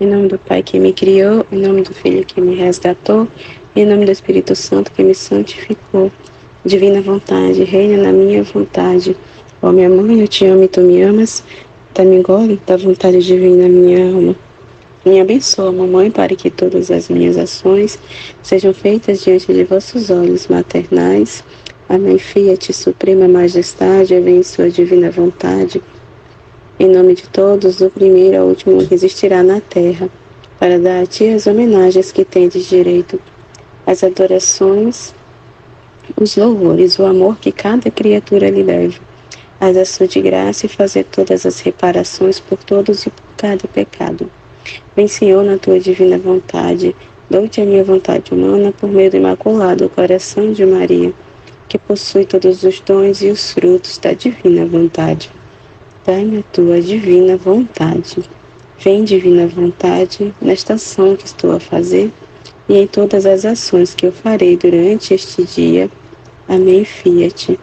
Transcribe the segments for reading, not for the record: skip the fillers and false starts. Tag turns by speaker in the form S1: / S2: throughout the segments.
S1: Em nome do Pai que me criou, em nome do Filho que me resgatou, em nome do Espírito Santo que me santificou. Divina vontade, reina na minha vontade. Ó minha mãe, eu te amo e tu me amas. Dá-me gole da vontade divina minha alma. Me abençoa, mamãe, para que todas as minhas ações sejam feitas diante de vossos olhos maternais. Amém. Fiat, suprema majestade, vem sua divina vontade. Em nome de todos, do primeiro ao último que existirá na terra, para dar a ti as homenagens que tendes direito, as adorações, os louvores, o amor que cada criatura lhe deve, as ações de graça e fazer todas as reparações por todos e por cada pecado. Vem, Senhor, na tua divina vontade, dou-te a minha vontade humana por meio do imaculado coração de Maria, que possui todos os dons e os frutos da divina vontade. Dai-me a tua divina vontade. Vem, divina vontade, nesta ação que estou a fazer e em todas as ações que eu farei durante este dia. Amém. Fiat.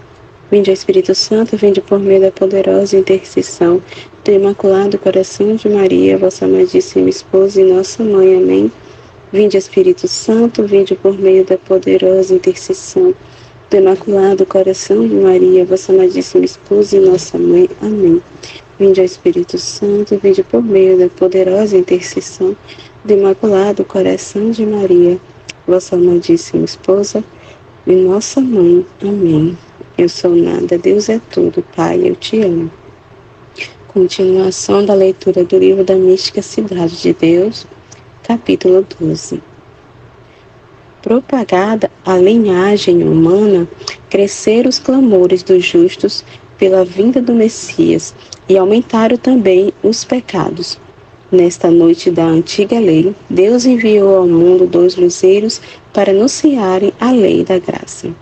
S1: Vinde, Espírito Santo, vinde por meio da poderosa intercessão do Imaculado Coração de Maria, vossa amadíssima esposa e nossa mãe. Amém. Vinde, Espírito Santo, vinde por meio da poderosa intercessão do Imaculado Coração de Maria, vossa amadíssima esposa e nossa mãe. Amém. Vinde, Espírito Santo, vinde por meio da poderosa intercessão do Imaculado Coração de Maria, vossa amadíssima esposa e nossa mãe. Amém. Eu sou nada, Deus é tudo, Pai, eu te amo. Continuação da leitura do livro da Mística Cidade de Deus, capítulo 12. Propagada a linhagem humana, cresceram os clamores dos justos pela vinda do Messias e aumentaram também os pecados. Nesta noite da antiga lei, Deus enviou ao mundo 2 luzeiros para anunciarem a lei da graça.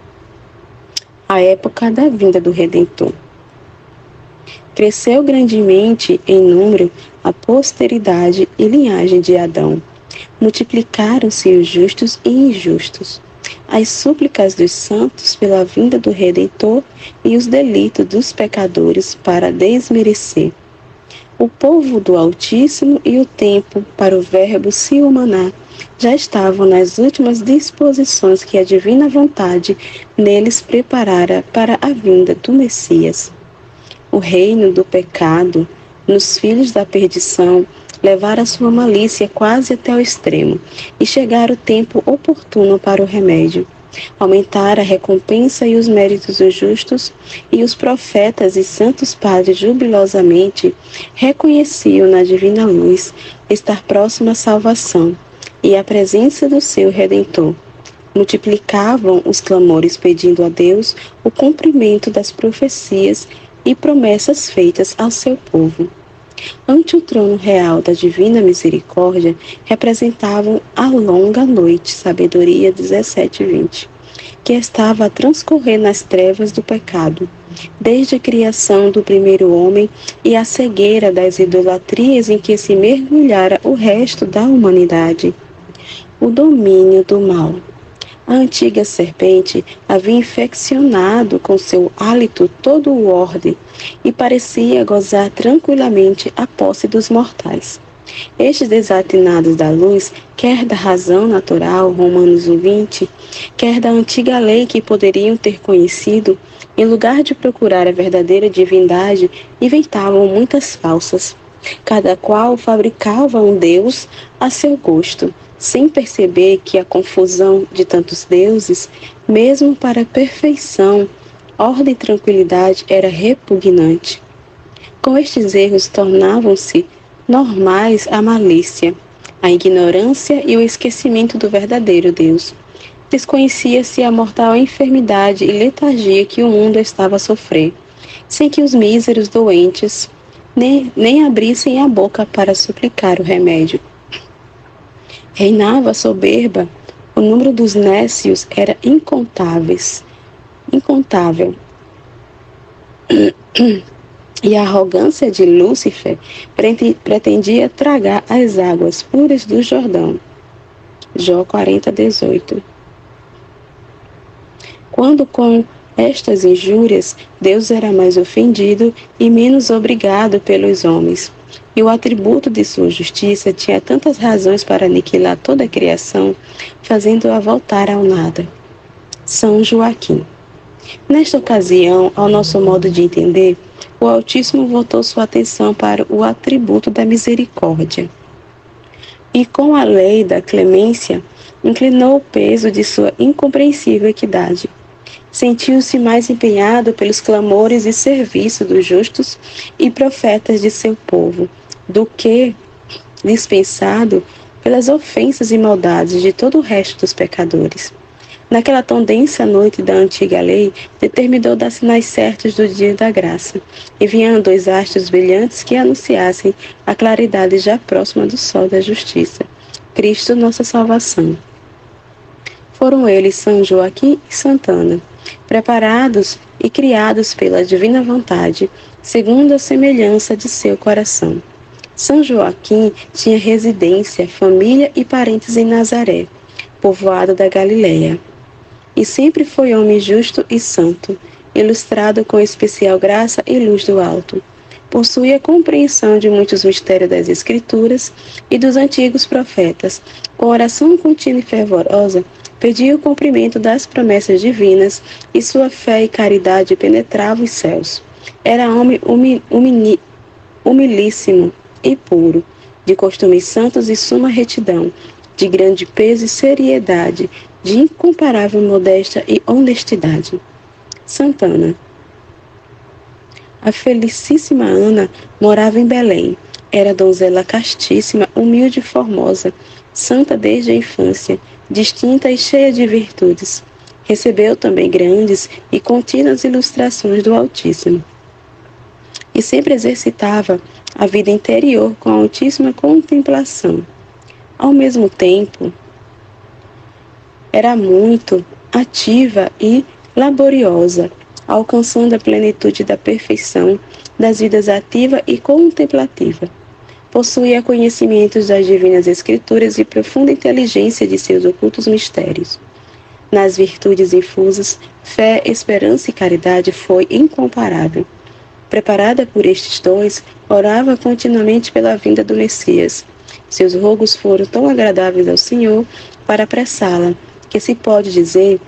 S1: A época da vinda do Redentor. Cresceu grandemente em número a posteridade e linhagem de Adão. Multiplicaram-se os justos e injustos. As súplicas dos santos pela vinda do Redentor e os delitos dos pecadores para desmerecer. O povo do Altíssimo e o tempo para o Verbo se humanar já estavam nas últimas disposições que a divina vontade neles preparara para a vinda do Messias. O reino do pecado, nos filhos da perdição, levara sua malícia quase até o extremo, e chegara o tempo oportuno para o remédio. Aumentara a recompensa e os méritos dos justos, e os profetas e santos padres jubilosamente reconheciam na divina luz estar próxima à salvação e à presença do seu Redentor. Multiplicavam os clamores pedindo a Deus o cumprimento das profecias e promessas feitas ao seu povo. Ante o trono real da divina misericórdia, representavam a longa noite, sabedoria 17:20, que estava a transcorrer nas trevas do pecado, desde a criação do primeiro homem e a cegueira das idolatrias em que se mergulhara o resto da humanidade. O domínio do mal. A antiga serpente havia infeccionado com seu hálito todo o orbe e parecia gozar tranquilamente a posse dos mortais. Estes desatinados da luz, quer da razão natural, Romanos 1:20, quer da antiga lei que poderiam ter conhecido, em lugar de procurar a verdadeira divindade, inventavam muitas falsas. Cada qual fabricava um Deus a seu gosto, sem perceber que a confusão de tantos deuses, mesmo para a perfeição, ordem e tranquilidade, era repugnante. Com estes erros tornavam-se normais a malícia, a ignorância e o esquecimento do verdadeiro Deus. Desconhecia-se a mortal enfermidade e letargia que o mundo estava a sofrer, sem que os míseros doentes nem abrissem a boca para suplicar o remédio. Reinava a soberba, o número dos nécios era incontável. E a arrogância de Lúcifer pretendia tragar as águas puras do Jordão. Jó 40:18. Quando com estas injúrias Deus era mais ofendido e menos obrigado pelos homens. e o atributo de sua justiça tinha tantas razões para aniquilar toda a criação, fazendo-a voltar ao nada. São Joaquim. Nesta ocasião, ao nosso modo de entender, o Altíssimo voltou sua atenção para o atributo da misericórdia. E com a lei da clemência, inclinou o peso de sua incompreensível equidade. Sentiu-se mais empenhado pelos clamores e serviço dos justos e profetas de seu povo, do que dispensado pelas ofensas e maldades de todo o resto dos pecadores. Naquela tão densa noite da antiga lei, determinou dar sinais certos do dia da graça, enviando 2 astros brilhantes que anunciassem a claridade já próxima do sol da justiça, Cristo nossa salvação. Foram eles São Joaquim e Santa Ana, preparados e criados pela divina vontade, segundo a semelhança de seu coração. São Joaquim tinha residência, família e parentes em Nazaré, povoado da Galileia. E sempre foi homem justo e santo, ilustrado com especial graça e luz do alto. Possuía compreensão de muitos mistérios das Escrituras e dos antigos profetas. Com oração contínua e fervorosa, pedia o cumprimento das promessas divinas e sua fé e caridade penetravam os céus. Era homem humilíssimo e puro, de costumes santos e suma retidão, de grande peso e seriedade, de incomparável modéstia e honestidade. Santa Ana. A felicíssima Ana morava em Belém. Era donzela castíssima, humilde e formosa, santa desde a infância, distinta e cheia de virtudes. Recebeu também grandes e contínuas ilustrações do Altíssimo. E sempre exercitava a vida interior com altíssima contemplação. Ao mesmo tempo, era muito ativa e laboriosa, alcançando a plenitude da perfeição das vidas ativa e contemplativa. Possuía conhecimentos das divinas escrituras e profunda inteligência de seus ocultos mistérios. Nas virtudes infusas, fé, esperança e caridade foi incomparável. Preparada por estes dons, orava continuamente pela vinda do Messias. Seus rogos foram tão agradáveis ao Senhor para apressá-la, que se pode dizer,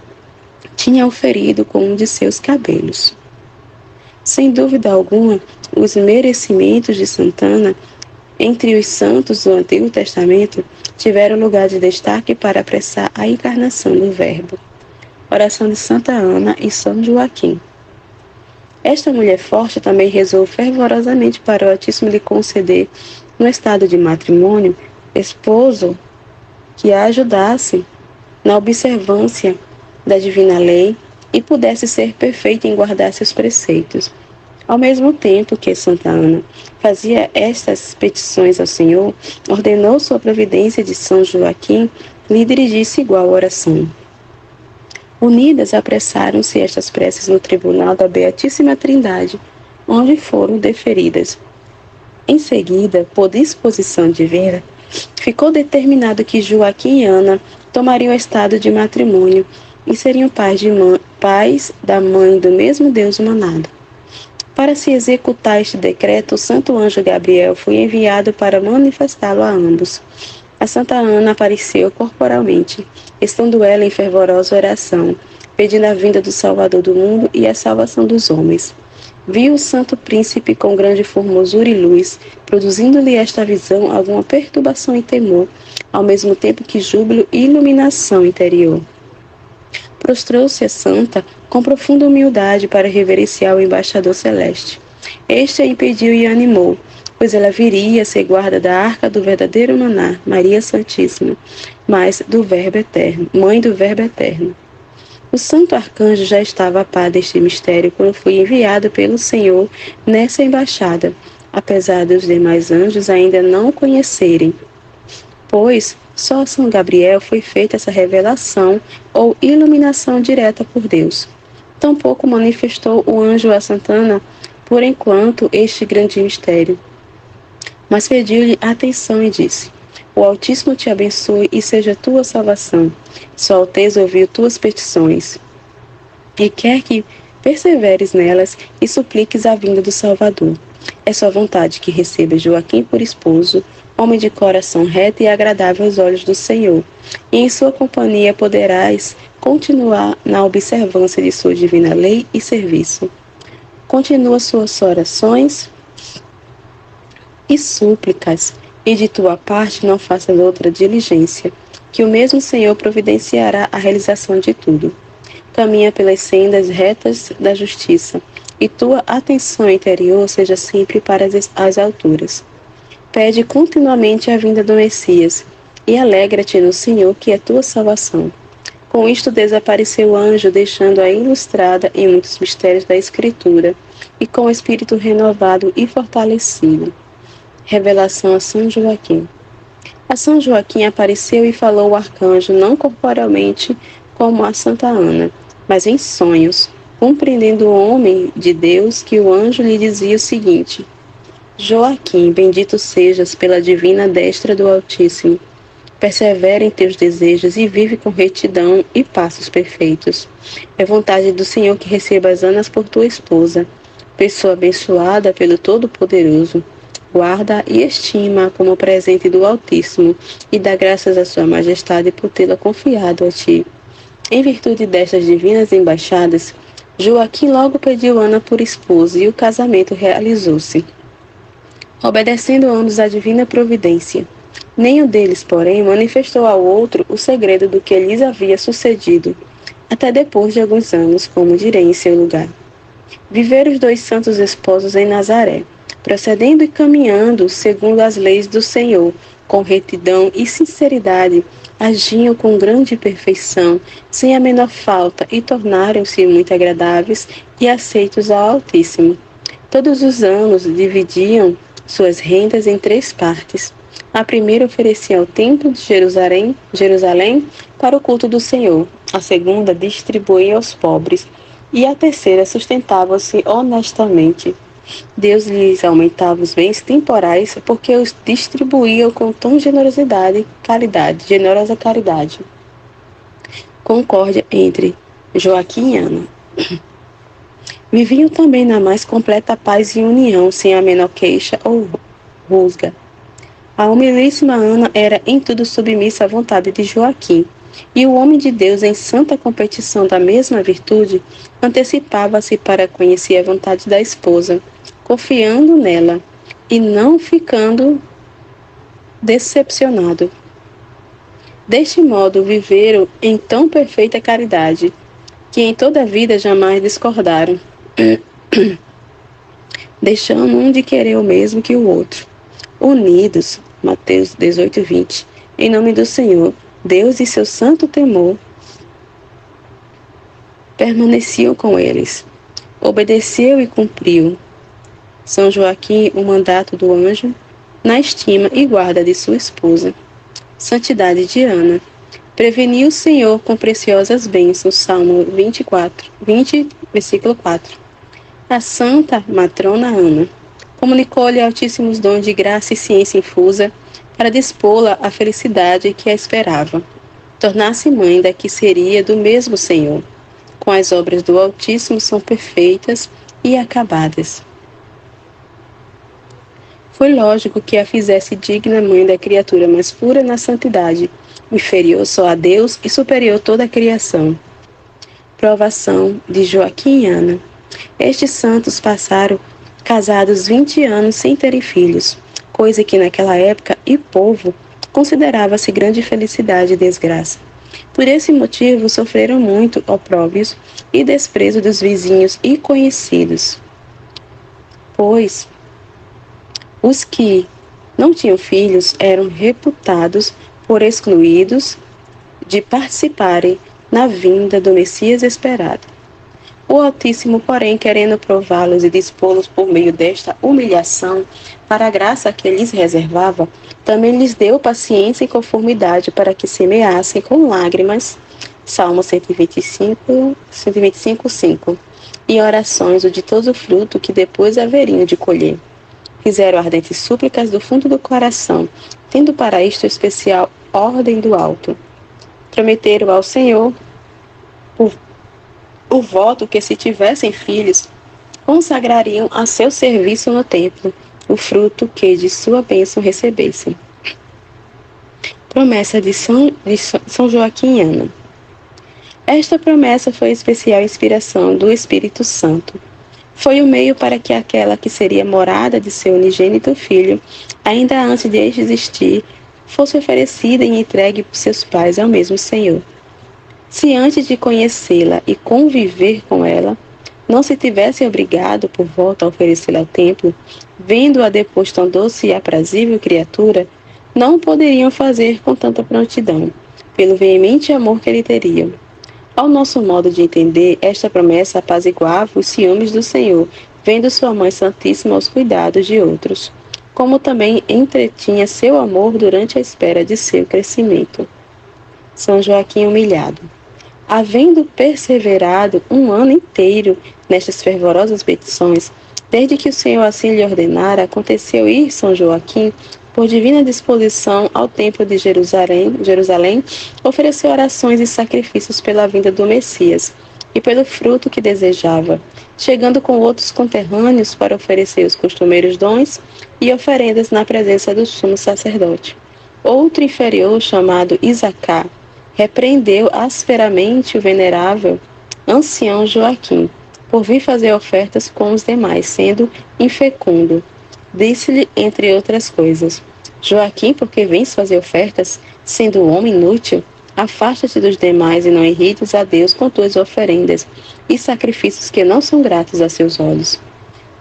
S1: tinha oferido com um de seus cabelos. Sem dúvida alguma, os merecimentos de Santa Ana, entre os santos do Antigo Testamento, tiveram lugar de destaque para apressar a encarnação do Verbo. Oração de Santa Ana e São Joaquim. Esta mulher forte também rezou fervorosamente para o Altíssimo lhe conceder, no estado de matrimônio, esposo que a ajudasse na observância da divina lei e pudesse ser perfeita em guardar seus preceitos. Ao mesmo tempo que Santa Ana fazia estas petições ao Senhor, ordenou sua providência de São Joaquim lhe dirigisse igual oração. Unidas, apressaram-se estas preces no tribunal da Beatíssima Trindade, onde foram deferidas. Em seguida, por disposição divina, ficou determinado que Joaquim e Ana tomariam o estado de matrimônio e seriam pais da mãe do mesmo Deus humanado. Para se executar este decreto, o santo anjo Gabriel foi enviado para manifestá-lo a ambos. A Santa Ana apareceu corporalmente, estando ela em fervorosa oração, pedindo a vinda do Salvador do mundo e a salvação dos homens. Viu o santo príncipe com grande formosura e luz, produzindo-lhe esta visão alguma perturbação e temor, ao mesmo tempo que júbilo e iluminação interior. Prostrou-se a santa com profunda humildade para reverenciar o embaixador celeste. Este a impediu e animou, pois ela viria a ser guarda da arca do verdadeiro maná, Maria Santíssima, mas do Verbo Eterno, mãe do Verbo Eterno. O santo arcanjo já estava a par deste mistério quando foi enviado pelo Senhor nessa embaixada, apesar dos demais anjos ainda não o conhecerem, pois só a São Gabriel foi feita essa revelação ou iluminação direta por Deus. Tampouco manifestou o anjo a Santa Ana, por enquanto, este grande mistério. Mas pediu-lhe atenção e disse: O Altíssimo te abençoe e seja tua salvação. Sua Alteza ouviu tuas petições e quer que perseveres nelas e supliques a vinda do Salvador. É sua vontade que receba Joaquim por esposo, homem de coração reto e agradável aos olhos do Senhor, e em sua companhia poderás continuar na observância de sua divina lei e serviço. Continua suas orações e súplicas, e de tua parte não faças outra diligência, que o mesmo Senhor providenciará a realização de tudo. Caminha pelas sendas retas da justiça, e tua atenção interior seja sempre para as alturas. Pede continuamente a vinda do Messias, e alegra-te no Senhor, que é tua salvação. Com isto desapareceu o anjo, deixando-a ilustrada em muitos mistérios da Escritura, e com o espírito renovado e fortalecido. Revelação a São Joaquim. A São Joaquim apareceu e falou o arcanjo, não corporealmente como a Santa Ana, mas em sonhos, compreendendo o homem de Deus que o anjo lhe dizia o seguinte: Joaquim, bendito sejas pela divina destra do Altíssimo. Persevera em teus desejos e vive com retidão e passos perfeitos. É vontade do Senhor que recebas Ana por tua esposa, pessoa abençoada pelo Todo-Poderoso. Guarda e estima como presente do Altíssimo e dá graças à sua majestade por tê-la confiado a ti. Em virtude destas divinas embaixadas, Joaquim logo pediu Ana por esposa e o casamento realizou-se, obedecendo ambos à divina providência. Nenhum deles, porém, manifestou ao outro o segredo do que lhes havia sucedido, até depois de alguns anos, como direi em seu lugar. Viveram os dois santos esposos em Nazaré, procedendo e caminhando segundo as leis do Senhor, com retidão e sinceridade, agiam com grande perfeição, sem a menor falta, e tornaram-se muito agradáveis e aceitos ao Altíssimo. Todos os anos dividiam suas rendas em 3 partes. A primeira oferecia ao templo de Jerusalém para o culto do Senhor, a segunda distribuía aos pobres, e a terceira sustentava-se honestamente. Deus lhes aumentava os bens temporais porque os distribuíam com tão generosa caridade. Concórdia entre Joaquim e Ana. Viviam também na mais completa paz e união, sem a menor queixa ou rusga. A humilíssima Ana era em tudo submissa à vontade de Joaquim, e o homem de Deus, em santa competição da mesma virtude, antecipava-se para conhecer a vontade da esposa, confiando nela e não ficando decepcionado. Deste modo, viveram em tão perfeita caridade, que em toda a vida jamais discordaram, deixando um de querer o mesmo que o outro. Unidos, Mateus 18, 20, em nome do Senhor, Deus e seu santo temor permaneciam com eles. Obedeceu e cumpriu São Joaquim o mandato do anjo na estima e guarda de sua esposa. Santidade de Ana. Preveniu o Senhor com preciosas bênçãos. Salmo 20, versículo 4. A santa matrona Ana comunicou-lhe altíssimos dons de graça e ciência infusa para dispô-la à felicidade que a esperava. Tornar-se mãe da que seria do mesmo Senhor. Com as obras do Altíssimo são perfeitas e acabadas. Foi lógico que a fizesse digna mãe da criatura mais pura na santidade, inferior só a Deus e superior a toda a criação. Provação de Joaquim e Ana. Estes santos passaram casados 20 anos sem terem filhos, coisa que naquela época e povo considerava-se grande felicidade e desgraça. Por esse motivo sofreram muito opróbrios e desprezo dos vizinhos e conhecidos, pois os que não tinham filhos eram reputados por excluídos de participarem na vinda do Messias esperado. O Altíssimo, porém, querendo prová-los e dispô-los por meio desta humilhação para a graça que lhes reservava, também lhes deu paciência e conformidade para que semeassem com lágrimas, Salmo 125, 5, e orações o ditoso fruto que depois haveriam de colher. Fizeram ardentes súplicas do fundo do coração, tendo para isto especial ordem do alto. Prometeram ao Senhor o voto que, se tivessem filhos, consagrariam a seu serviço no templo o fruto que de sua bênção recebessem. Promessa de São Joaquim e Ana. Esta promessa foi especial inspiração do Espírito Santo. Foi o meio para que aquela que seria morada de seu unigênito filho, ainda antes de este existir, fosse oferecida e entregue por seus pais ao mesmo Senhor. Se antes de conhecê-la e conviver com ela, não se tivessem obrigado por volta a oferecê-la ao templo, vendo-a depois tão doce e aprazível criatura, não poderiam fazer com tanta prontidão, pelo veemente amor que lhe teriam. Ao nosso modo de entender, esta promessa apaziguava os ciúmes do Senhor, vendo sua Mãe Santíssima aos cuidados de outros, como também entretinha seu amor durante a espera de seu crescimento. São Joaquim humilhado. Havendo perseverado um ano inteiro nestas fervorosas petições, desde que o Senhor assim lhe ordenara, aconteceu ir São Joaquim, por divina disposição, ao templo de Jerusalém, ofereceu orações e sacrifícios pela vinda do Messias e pelo fruto que desejava, chegando com outros conterrâneos para oferecer os costumeiros dons e oferendas na presença do sumo sacerdote. Outro inferior, chamado Isaacá, repreendeu asperamente o venerável ancião Joaquim, por vir fazer ofertas com os demais, sendo infecundo. Disse-lhe, entre outras coisas: Joaquim, porque vens fazer ofertas, sendo um homem inútil, afasta-te dos demais e não irrites a Deus com tuas oferendas e sacrifícios que não são gratos a seus olhos.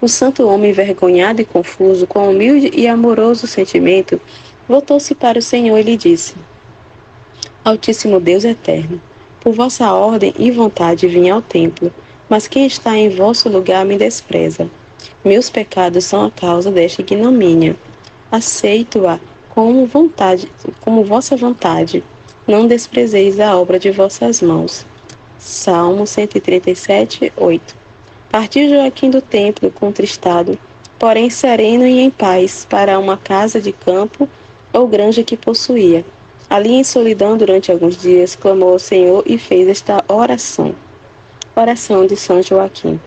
S1: O santo homem, envergonhado e confuso, com humilde e amoroso sentimento, voltou-se para o Senhor e lhe disse: Altíssimo Deus eterno, por vossa ordem e vontade vim ao templo, mas quem está em vosso lugar me despreza. Meus pecados são a causa desta ignomínia. Aceito-a como vossa vontade. Não desprezeis a obra de vossas mãos. Salmo 137, 8. Partiu Joaquim do templo contristado, porém sereno e em paz, para uma casa de campo ou granja que possuía. Ali em solidão durante alguns dias, clamou ao Senhor e fez esta oração. Oração de São Joaquim.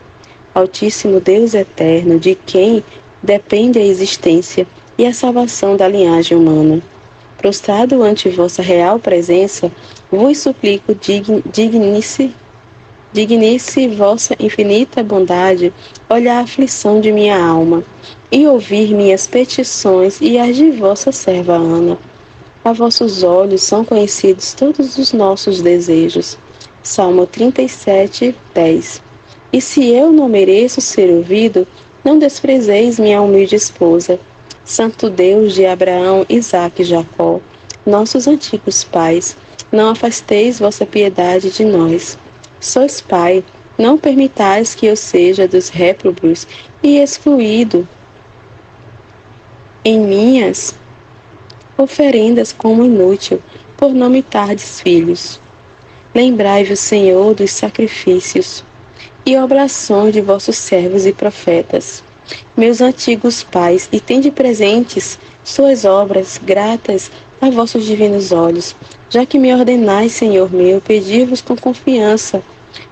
S1: Altíssimo Deus eterno, de quem depende a existência e a salvação da linhagem humana. Prostrado ante vossa real presença, vos suplico, digne-se vossa infinita bondade olhar a aflição de minha alma e ouvir minhas petições e as de vossa serva Ana. A vossos olhos são conhecidos todos os nossos desejos. Salmo 37, 10. E se eu não mereço ser ouvido, não desprezeis minha humilde esposa. Santo Deus de Abraão, Isaque e Jacó, nossos antigos pais, não afasteis vossa piedade de nós. Sois Pai, não permitais que eu seja dos réprobos e excluído em minhas oferendas como inútil, por não me tardes filhos. Lembrai-vos, Senhor, dos sacrifícios e oblações de vossos servos e profetas, meus antigos pais, e tende presentes suas obras gratas a vossos divinos olhos, já que me ordenais, Senhor meu, pedir-vos com confiança,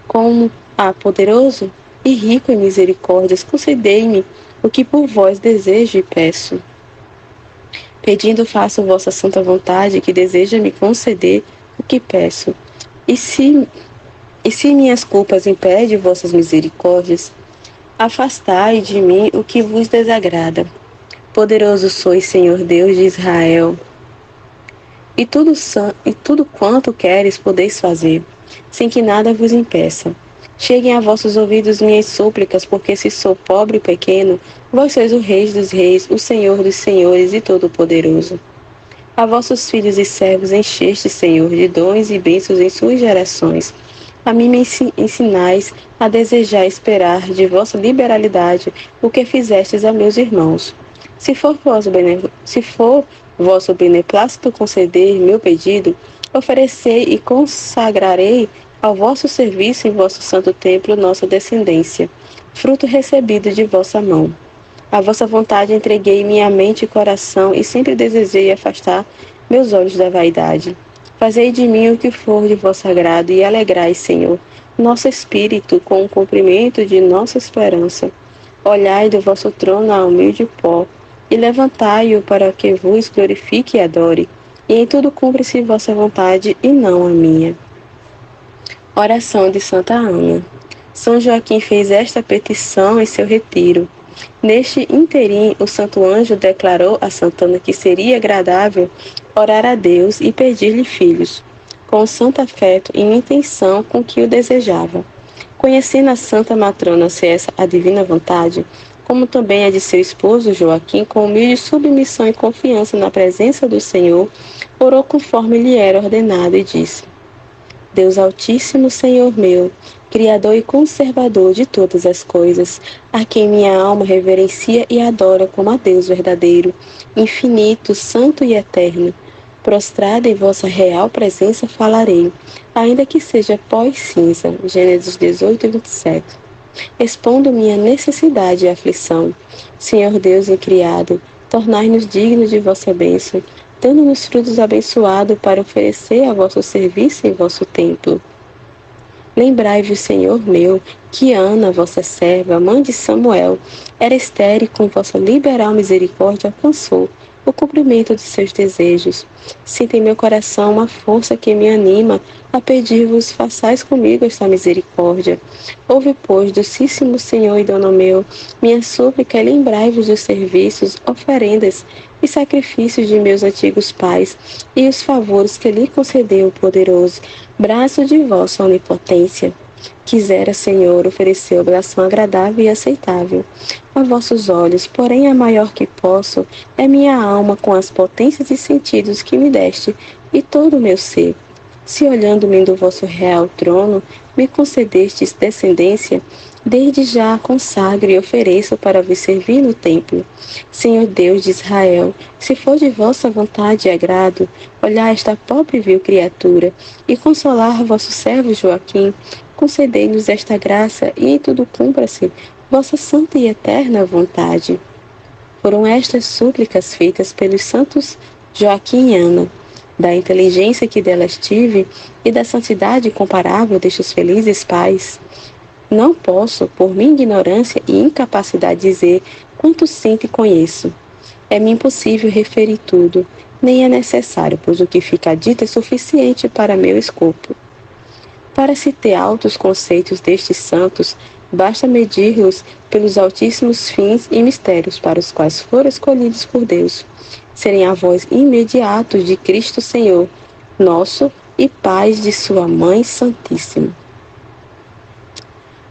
S1: como a poderoso e rico em misericórdias, concedei-me o que por vós desejo e peço. Pedindo faço vossa santa vontade, que deseja me conceder o que peço. E se minhas culpas impedem vossas misericórdias, afastai de mim o que vos desagrada. Poderoso sois, Senhor Deus de Israel, e tudo quanto queres podeis fazer, sem que nada vos impeça. Cheguem a vossos ouvidos minhas súplicas, porque se sou pobre e pequeno, vós sois o Rei dos reis, o Senhor dos senhores e todo-poderoso. A vossos filhos e servos encheste, Senhor, de dons e bênçãos em suas gerações. A mim me ensinais a desejar e esperar de vossa liberalidade o que fizestes a meus irmãos. Se for vosso beneplácito conceder meu pedido, oferecei e consagrarei ao vosso serviço em vosso santo templo nossa descendência, fruto recebido de vossa mão. À vossa vontade entreguei minha mente e coração e sempre desejei afastar meus olhos da vaidade. Fazei de mim o que for de vosso agrado e alegrai, Senhor, nosso espírito com o cumprimento de nossa esperança. Olhai do vosso trono a humilde pó, e levantai-o para que vos glorifique e adore, e em tudo cumpre-se vossa vontade e não a minha. Oração de Santa Ana. São Joaquim fez esta petição em seu retiro. Neste interim, o santo anjo declarou a Santana que seria agradável orar a Deus e pedir-lhe filhos, com santo afeto e intenção com que o desejava. Conhecendo a santa matrona se essa a divina vontade, como também a de seu esposo Joaquim, com humilde submissão e confiança na presença do Senhor, orou conforme lhe era ordenado e disse: Deus Altíssimo, Senhor meu, Criador e conservador de todas as coisas, a quem minha alma reverencia e adora como a Deus verdadeiro, infinito, santo e eterno. Prostrada em vossa real presença falarei, ainda que seja pó e cinza. Gênesis 18, 27. Expondo minha necessidade e aflição. Senhor Deus incriado, tornai-nos dignos de vossa bênção, dando-nos frutos abençoados para oferecer a vosso serviço em vosso templo. Lembrai-vos, Senhor meu, que Ana, vossa serva, mãe de Samuel, era estéril e com vossa liberal misericórdia alcançou o cumprimento de seus desejos. Sinta em meu coração uma força que me anima a pedir-vos, façais comigo esta misericórdia. Ouve, pois, docíssimo Senhor e dono meu, minha súplica e lembrai-vos dos serviços, oferendas e sacrifícios de meus antigos pais e os favores que lhe concedeu o poderoso braço de vossa onipotência. Quisera, Senhor, oferecer oblação agradável e aceitável a vossos olhos, porém a maior que posso é minha alma com as potências e sentidos que me deste e todo o meu ser. Se olhando-me do vosso real trono, me concedestes descendência, desde já a consagro e ofereço para vos servir no templo. Senhor Deus de Israel, se for de vossa vontade e agrado, olhar esta pobre e vil criatura e consolar vosso servo Joaquim, concedei-nos esta graça e em tudo cumpra-se vossa santa e eterna vontade. Foram estas súplicas feitas pelos santos Joaquim e Ana, da inteligência que delas tive e da santidade incomparável destes felizes pais. Não posso, por minha ignorância e incapacidade, dizer quanto sinto e conheço. É-me impossível referir tudo, nem é necessário, pois o que fica dito é suficiente para meu escopo. Para se ter altos conceitos destes santos, basta medir-los pelos altíssimos fins e mistérios para os quais foram escolhidos por Deus, serem avós imediatos de Cristo Senhor, nosso e pais de sua Mãe Santíssima.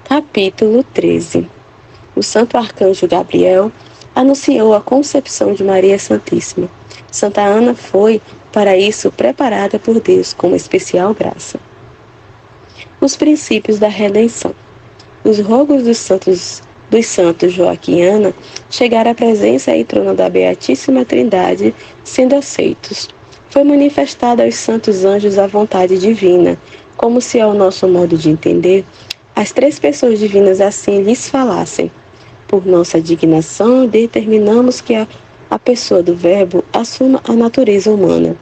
S1: Capítulo 13. O santo arcanjo Gabriel anunciou a concepção de Maria Santíssima. Santa Ana foi, para isso, preparada por Deus com uma especial graça. Os princípios da redenção. Os rogos dos santos Joaquim e Ana chegaram à presença e trono da Beatíssima Trindade, sendo aceitos. Foi manifestada aos santos anjos a vontade divina, como se, ao nosso modo de entender, as três pessoas divinas assim lhes falassem. Por nossa dignação, determinamos que a pessoa do Verbo assuma a natureza humana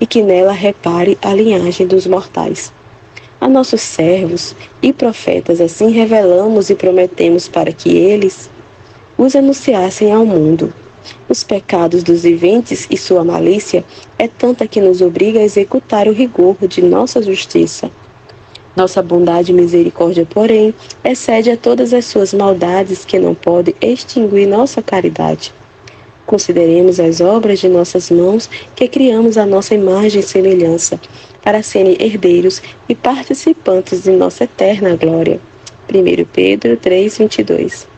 S1: e que nela repare a linhagem dos mortais. A nossos servos e profetas assim revelamos e prometemos para que eles os anunciassem ao mundo. Os pecados dos viventes e sua malícia é tanta que nos obriga a executar o rigor de nossa justiça. Nossa bondade e misericórdia, porém, excede a todas as suas maldades que não podem extinguir nossa caridade. Consideremos as obras de nossas mãos que criamos à nossa imagem e semelhança, para serem herdeiros e participantes de nossa eterna glória. 1 Pedro 3:22.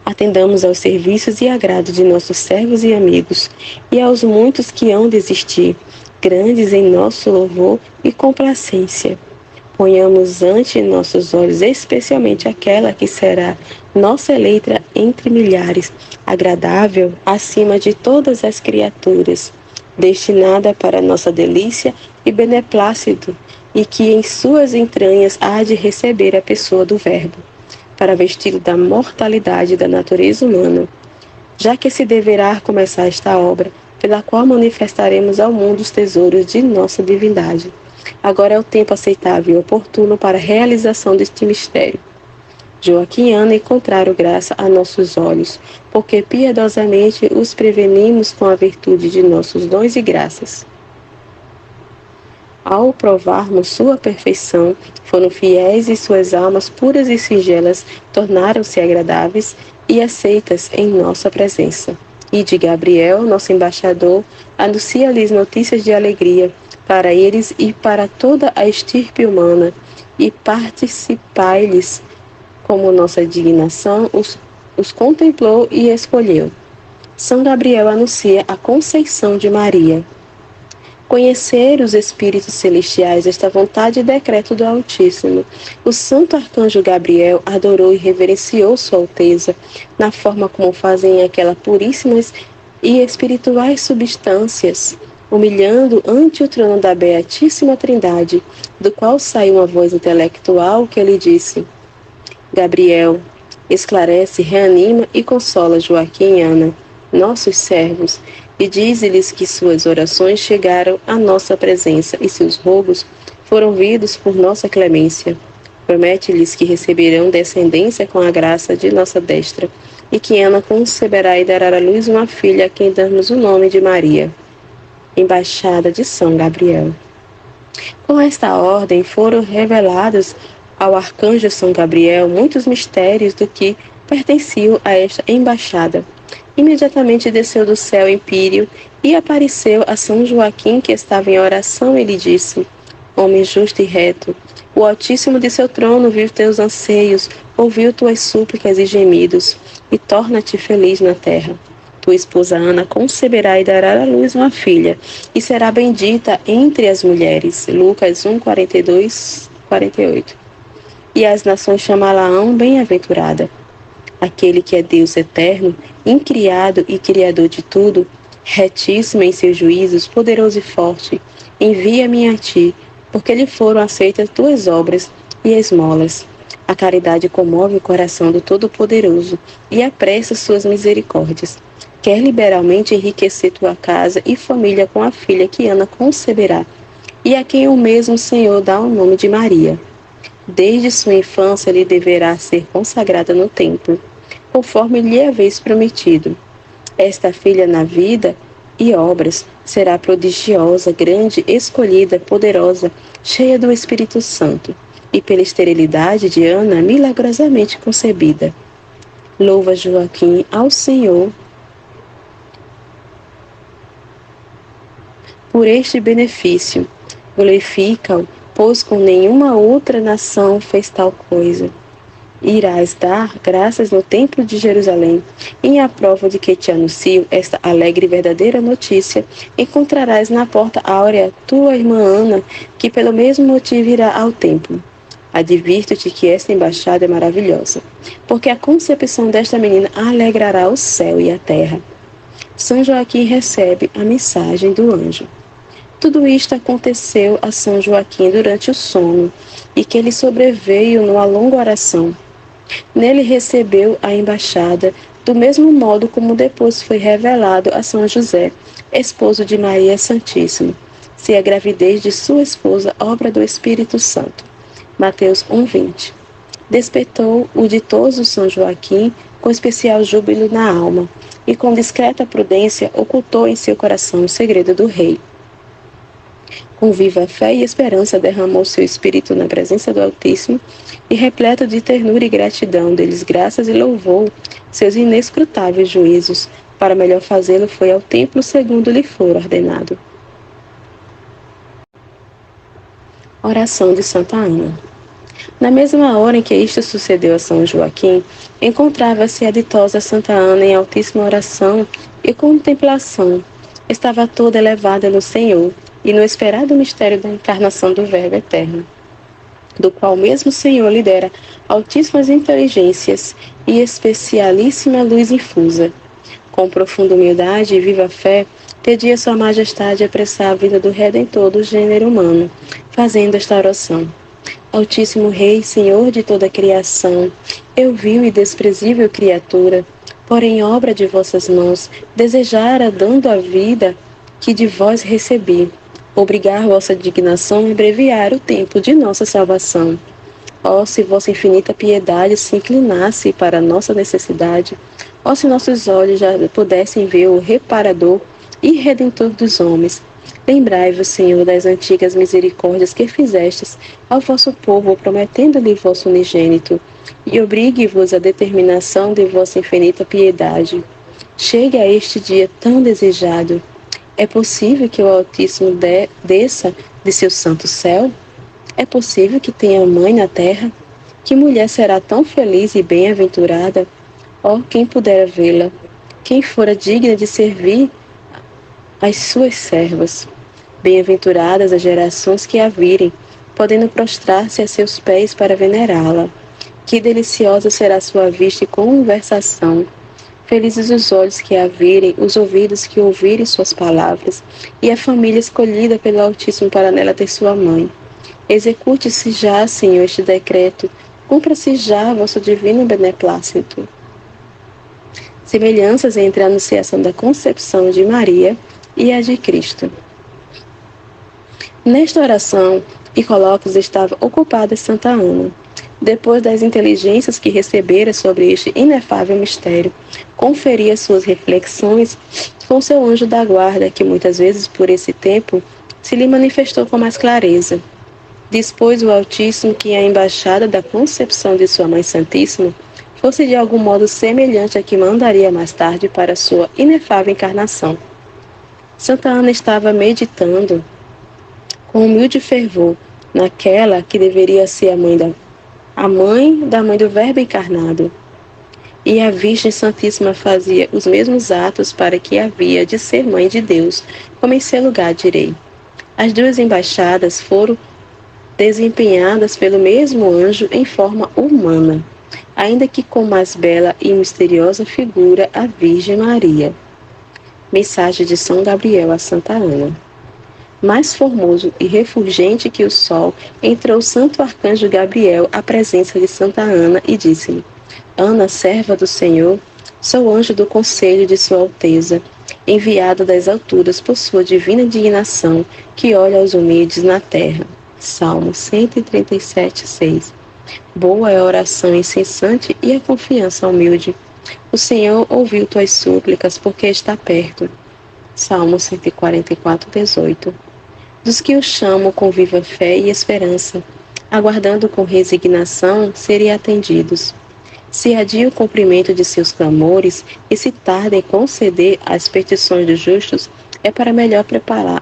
S1: Atendamos aos serviços e agrado de nossos servos e amigos, e aos muitos que hão de existir, grandes em nosso louvor e complacência. Ponhamos ante nossos olhos especialmente aquela que será nossa eleita entre milhares, agradável acima de todas as criaturas, destinada para nossa delícia e beneplácito, e que em suas entranhas há de receber a pessoa do Verbo, para vestir da mortalidade da natureza humana, já que se deverá começar esta obra, pela qual manifestaremos ao mundo os tesouros de nossa divindade. Agora é o tempo aceitável e oportuno para a realização deste mistério. Joaquim e Ana encontraram graça a nossos olhos, porque piedosamente os prevenimos com a virtude de nossos dons e graças. Ao provarmos sua perfeição, foram fiéis e suas almas puras e singelas tornaram-se agradáveis e aceitas em nossa presença. E de Gabriel, nosso embaixador, anuncia-lhes notícias de alegria para eles e para toda a estirpe humana, e participai-lhes como nossa dignação os contemplou e escolheu. São Gabriel anuncia a conceição de Maria. Conhecer os espíritos celestiais esta vontade e decreto do Altíssimo. O santo arcanjo Gabriel adorou e reverenciou Sua Alteza, na forma como fazem aquelas puríssimas e espirituais substâncias, humilhando ante o trono da Beatíssima Trindade, do qual saiu uma voz intelectual que lhe disse: Gabriel, esclarece, reanima e consola Joaquim e Ana, nossos servos, e dize-lhes que suas orações chegaram à nossa presença e seus rogos foram ouvidos por nossa clemência. Promete-lhes que receberão descendência com a graça de nossa destra, e que Ana conceberá e dará à luz uma filha a quem damos o nome de Maria. Embaixada de São Gabriel. Com esta ordem foram revelados ao arcanjo São Gabriel muitos mistérios do que pertenciam a esta embaixada. Imediatamente desceu do céu Empírio e apareceu a São Joaquim, que estava em oração, e lhe disse: Homem justo e reto, o Altíssimo de seu trono viu teus anseios, ouviu tuas súplicas e gemidos, e torna-te feliz na terra. Tua esposa Ana conceberá e dará à luz uma filha, e será bendita entre as mulheres. Lucas 1, 42, 48. E as nações chamá-la-ão bem-aventurada. Aquele que é Deus eterno, incriado e criador de tudo, retíssimo em seus juízos, poderoso e forte, envia-me a ti, porque lhe foram aceitas tuas obras e esmolas. A caridade comove o coração do Todo-Poderoso e apressa suas misericórdias. Quer liberalmente enriquecer tua casa e família com a filha que Ana conceberá, e a quem o mesmo Senhor dá o nome de Maria. Desde sua infância lhe deverá ser consagrada no templo, conforme lhe haveis prometido. Esta filha na vida e obras será prodigiosa, grande, escolhida, poderosa, cheia do Espírito Santo, e pela esterilidade de Ana, milagrosamente concebida. Louva Joaquim ao Senhor por este benefício. Glorifica-o, pois com nenhuma outra nação fez tal coisa. Irás dar graças no templo de Jerusalém, e em a prova de que te anuncio esta alegre e verdadeira notícia, encontrarás na porta áurea tua irmã Ana, que pelo mesmo motivo irá ao templo. Advirto-te que esta embaixada é maravilhosa, porque a concepção desta menina alegrará o céu e a terra. São Joaquim recebe a mensagem do anjo. Tudo isto aconteceu a São Joaquim durante o sono, e que lhe sobreveio numa longa oração. Nele recebeu a embaixada, do mesmo modo como depois foi revelado a São José, esposo de Maria Santíssima, se a gravidez de sua esposa obra do Espírito Santo. Mateus 1:20. Despertou o ditoso São Joaquim com especial júbilo na alma, e com discreta prudência ocultou em seu coração o segredo do rei. Com viva fé e esperança derramou seu espírito na presença do Altíssimo, e repleto de ternura e gratidão, deu-lhes graças e louvou seus inescrutáveis juízos. Para melhor fazê-lo, foi ao templo segundo lhe for ordenado. Oração de Santa Ana. Na mesma hora em que isto sucedeu a São Joaquim, encontrava-se a ditosa Santa Ana em altíssima oração e contemplação. Estava toda elevada no Senhor e no esperado mistério da encarnação do Verbo Eterno, do qual mesmo Senhor lhe dera altíssimas inteligências e especialíssima luz infusa. Com profunda humildade e viva fé, pedia Sua Majestade apressar a vida do Redentor do gênero humano, fazendo esta oração. Altíssimo Rei, Senhor de toda a criação, eu vil e desprezível criatura, porém obra de vossas mãos, desejara, dando a vida que de vós recebi, obrigar vossa dignação a abreviar o tempo de nossa salvação. Ó, se vossa infinita piedade se inclinasse para a nossa necessidade, ó, se nossos olhos já pudessem ver o reparador e redentor dos homens. Lembrai-vos, Senhor, das antigas misericórdias que fizestes ao vosso povo, prometendo-lhe vosso unigênito, e obrigue-vos à determinação de vossa infinita piedade. Chegue a este dia tão desejado. É possível que o Altíssimo desça de seu santo céu? É possível que tenha mãe na terra? Que mulher será tão feliz e bem-aventurada? Oh, quem pudera vê-la? Quem fora digna de servir as suas servas? Bem-aventuradas as gerações que a virem, podendo prostrar-se a seus pés para venerá-la. Que deliciosa será sua vista e conversação. Felizes os olhos que a virem, os ouvidos que ouvirem suas palavras, e a família escolhida pelo Altíssimo para nela ter sua mãe. Execute-se já, Senhor, este decreto. Cumpra-se já vosso divino beneplácito. Semelhanças entre a anunciação da concepção de Maria e a de Cristo. Nesta oração, Icolocos estava ocupada Santa Ana. Depois das inteligências que recebera sobre este inefável mistério, conferia suas reflexões com seu anjo da guarda, que muitas vezes por esse tempo se lhe manifestou com mais clareza. Dispôs o Altíssimo que a embaixada da concepção de sua Mãe Santíssima fosse de algum modo semelhante à que mandaria mais tarde para sua inefável encarnação. Santa Ana estava meditando com humilde fervor naquela que deveria ser a mãe da mãe do Verbo encarnado. E a Virgem Santíssima fazia os mesmos atos para que havia de ser mãe de Deus, como em seu lugar direi. As duas embaixadas foram desempenhadas pelo mesmo anjo em forma humana, ainda que com mais bela e misteriosa figura a Virgem Maria. Mensagem de São Gabriel a Santa Ana. Mais formoso e refulgente que o sol, entrou o santo arcanjo Gabriel à presença de Santa Ana e disse-lhe: Ana, serva do Senhor, sou anjo do conselho de Sua Alteza, enviado das alturas por sua divina indignação, que olha aos humildes na terra. Salmo 137, 6. Boa é a oração incessante e a confiança humilde. O Senhor ouviu tuas súplicas porque está perto. Salmo 144, 18. Dos que o chamam com viva fé e esperança, aguardando com resignação serem atendidos. Se adia o cumprimento de seus clamores e se tarda em conceder as petições dos justos, é para melhor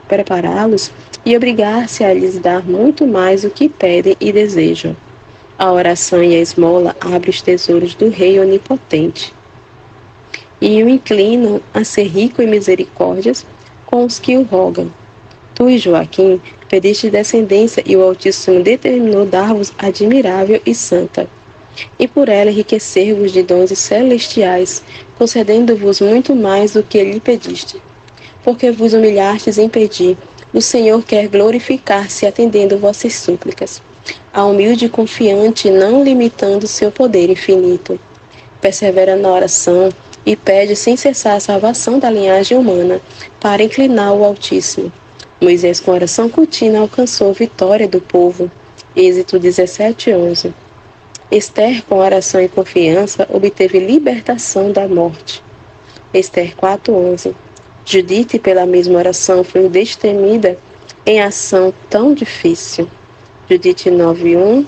S1: prepará-los e obrigar-se a lhes dar muito mais do que pedem e desejam. A oração e a esmola abrem os tesouros do Rei Onipotente e o inclinam a ser rico em misericórdias com os que o rogam. Tu e Joaquim pediste descendência e o Altíssimo determinou dar-vos admirável e santa, e por ela enriquecer-vos de dons celestiais, concedendo-vos muito mais do que lhe pediste. Porque vos humilhastes em pedir, o Senhor quer glorificar-se atendendo vossas súplicas. A humilde e confiante, não limitando seu poder infinito. Persevera na oração e pede sem cessar a salvação da linhagem humana, para inclinar o Altíssimo. Moisés, com oração contínua, alcançou vitória do povo. Êxodo 17, 11. Esther, com oração e confiança, obteve libertação da morte. Esther 4, 11. Judite, pela mesma oração, foi destemida em ação tão difícil. Judite 9, 1,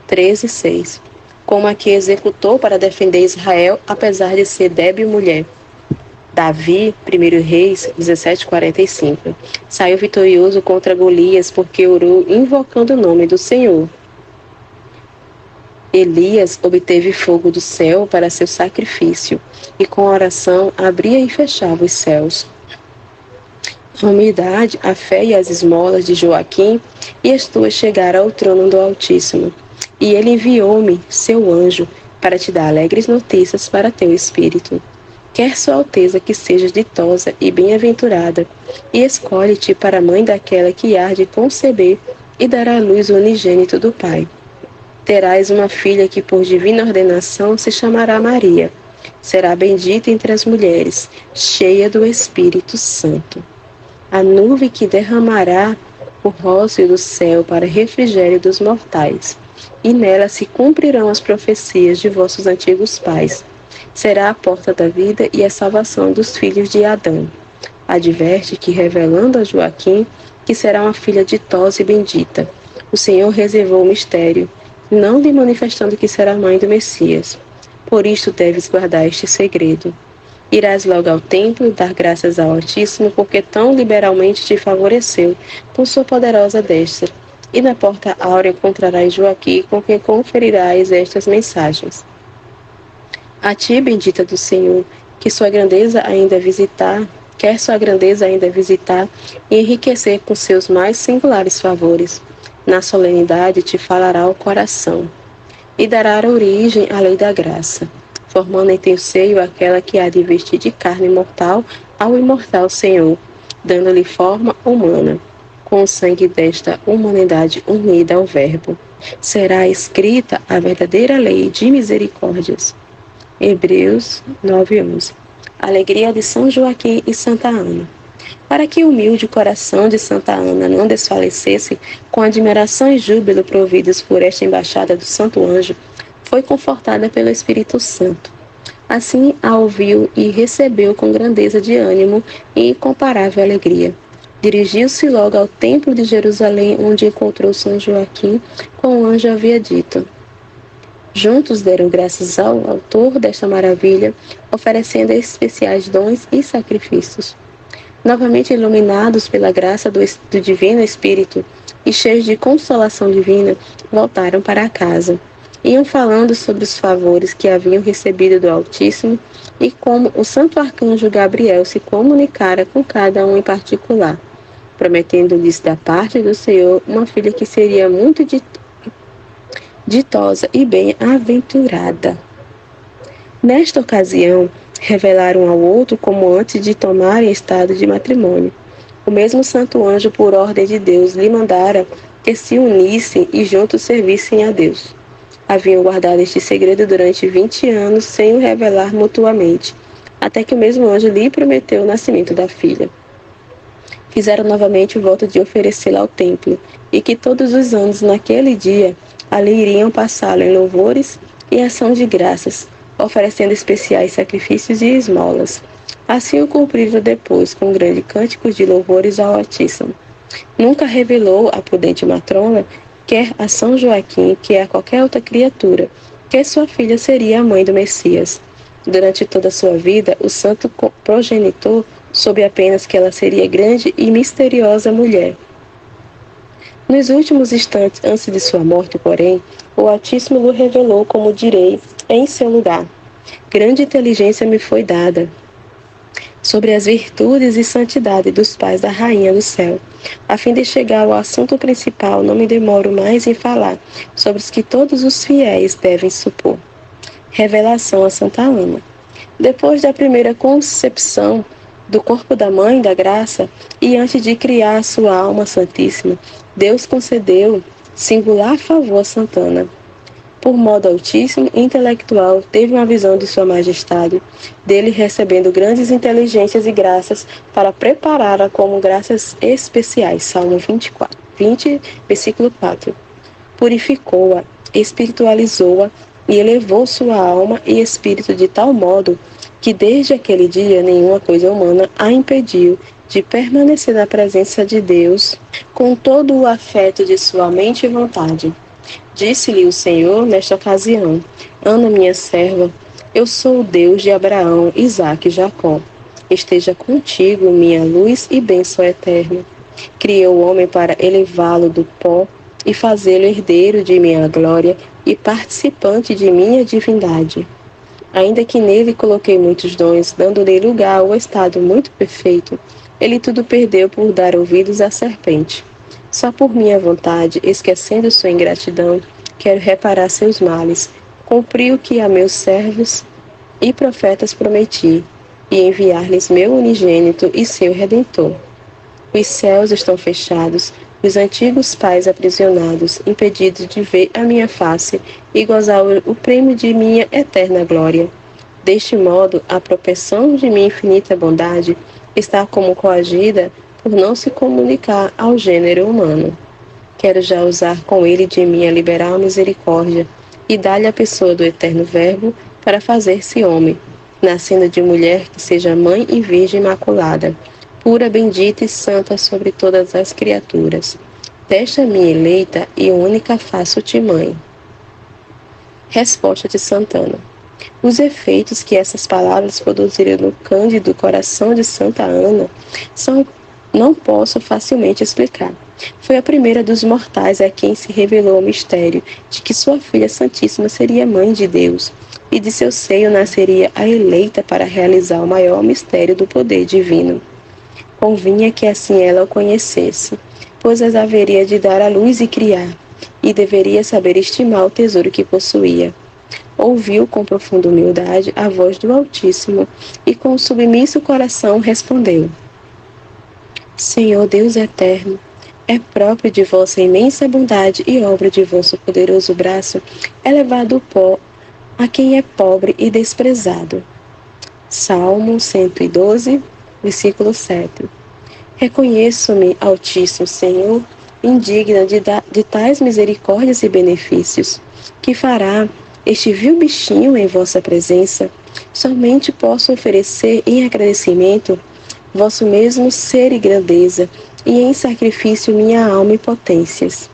S1: 13, 6. Como a que executou para defender Israel, apesar de ser débil mulher. Davi, 1 Reis 17, 45. Saiu vitorioso contra Golias porque orou invocando o nome do Senhor. Elias obteve fogo do céu para seu sacrifício e com oração abria e fechava os céus. A humildade, a fé e as esmolas de Joaquim e as tuas chegaram ao trono do Altíssimo. E ele enviou-me, seu anjo, para te dar alegres notícias para teu espírito. Quer Sua Alteza que sejas ditosa e bem-aventurada, e escolhe-te para a mãe daquela que há de conceber e dará à luz o unigênito do Pai. Terás uma filha que por divina ordenação se chamará Maria. Será bendita entre as mulheres, cheia do Espírito Santo. A nuvem que derramará o róseo do céu para refrigério dos mortais. e nela se cumprirão as profecias de vossos antigos pais. Será a porta da vida e a salvação dos filhos de Adão. Adverte que, revelando a Joaquim, que será uma filha ditosa e bendita, o Senhor reservou o mistério, não lhe manifestando que será mãe do Messias. Por isto deves guardar este segredo. Irás logo ao templo dar graças ao Altíssimo, porque tão liberalmente te favoreceu com sua poderosa destra. E na porta áurea encontrarás Joaquim, com quem conferirás estas mensagens. A ti, bendita do Senhor, que sua grandeza ainda visitar, quer sua grandeza ainda visitar e enriquecer com seus mais singulares favores. Na solenidade te falará o coração, e dará origem à lei da graça, formando em teu seio aquela que há de vestir de carne mortal ao imortal Senhor, dando-lhe forma humana, com o sangue desta humanidade unida ao Verbo. Será escrita a verdadeira lei de misericórdias. Hebreus 9:11. Alegria de São Joaquim e Santa Ana. Para que o humilde coração de Santa Ana não desfalecesse, com admiração e júbilo providos por esta embaixada do Santo Anjo, foi confortada pelo Espírito Santo. Assim a ouviu e recebeu com grandeza de ânimo e incomparável alegria. Dirigiu-se logo ao templo de Jerusalém, onde encontrou São Joaquim, como o anjo havia dito. Juntos deram graças ao autor desta maravilha, oferecendo especiais dons e sacrifícios. Novamente iluminados pela graça do Divino Espírito e cheios de consolação divina, voltaram para casa. Iam falando sobre os favores que haviam recebido do Altíssimo e como o santo arcanjo Gabriel se comunicara com cada um em particular, prometendo-lhes da parte do Senhor uma filha que seria muito ditosa e bem-aventurada. Nesta ocasião, revelaram um ao outro como antes de tomarem estado de matrimônio. O mesmo santo anjo, por ordem de Deus, lhe mandara que se unissem e juntos servissem a Deus. Haviam guardado este segredo durante 20 anos sem o revelar mutuamente, até que o mesmo anjo lhe prometeu o nascimento da filha. Fizeram novamente o voto de oferecê-la ao templo, e que todos os anos, naquele dia, ali iriam passá-lo em louvores e ação de graças, oferecendo especiais sacrifícios e esmolas. Assim o cumpriram depois, com grande cânticos de louvores ao Altíssimo. Nunca revelou a prudente matrona, quer a São Joaquim, quer a qualquer outra criatura, que sua filha seria a mãe do Messias. Durante toda a sua vida, o santo progenitor soube apenas que ela seria grande e misteriosa mulher. Nos últimos instantes antes de sua morte, porém, o Altíssimo lhe revelou, como direi, em seu lugar. Grande inteligência me foi dada sobre as virtudes e santidade dos pais da Rainha do Céu. A fim de chegar ao assunto principal, não me demoro mais em falar sobre os que todos os fiéis devem supor. Revelação a Santa Ana. Depois da primeira concepção do corpo da Mãe da Graça e antes de criar sua alma santíssima, Deus concedeu singular favor a Santa Ana. Por modo altíssimo e intelectual, teve uma visão de Sua Majestade, dele recebendo grandes inteligências e graças para prepará-la como graças especiais. Salmo 20, versículo 4. Purificou-a, espiritualizou-a e elevou sua alma e espírito de tal modo que desde aquele dia nenhuma coisa humana a impediu de permanecer na presença de Deus com todo o afeto de sua mente e vontade. Disse-lhe o Senhor nesta ocasião: Ana, minha serva, eu sou o Deus de Abraão, Isaque e Jacó. Esteja contigo, minha luz e bênção eterna. Criei o homem para elevá-lo do pó e fazê-lo herdeiro de minha glória e participante de minha divindade. Ainda que nele coloquei muitos dons, dando-lhe lugar ao estado muito perfeito, ele tudo perdeu por dar ouvidos à serpente. Só por minha vontade, esquecendo sua ingratidão, quero reparar seus males, cumprir o que a meus servos e profetas prometi, e enviar-lhes meu unigênito e seu Redentor. Os céus estão fechados, os antigos pais aprisionados, impedidos de ver a minha face e gozar o prêmio de minha eterna glória. Deste modo, a propensão de minha infinita bondade está como coagida por não se comunicar ao gênero humano. Quero já usar com ele de minha liberal misericórdia e dar-lhe a pessoa do eterno Verbo para fazer-se homem, nascendo de mulher que seja mãe e virgem imaculada, pura, bendita e santa sobre todas as criaturas. Desta minha eleita e única faço-te mãe. Resposta de Santana. Os efeitos que essas palavras produziram no cândido coração de Santa Ana não posso facilmente explicar. Foi a primeira dos mortais a quem se revelou o mistério de que sua filha Santíssima seria mãe de Deus, e de seu seio nasceria a eleita para realizar o maior mistério do poder divino. Convinha que assim ela o conhecesse, pois as haveria de dar à luz e criar, e deveria saber estimar o tesouro que possuía. Ouviu com profunda humildade a voz do Altíssimo e com submisso coração respondeu: Senhor Deus eterno, é próprio de vossa imensa bondade e obra de vosso poderoso braço elevar do pó a quem é pobre e desprezado. Salmo 112, versículo 7. Reconheço-me, Altíssimo Senhor, indigna de tais misericórdias e benefícios. Que fará este vil bichinho em vossa presença? Somente posso oferecer em agradecimento vosso mesmo ser e grandeza, e em sacrifício minha alma e potências.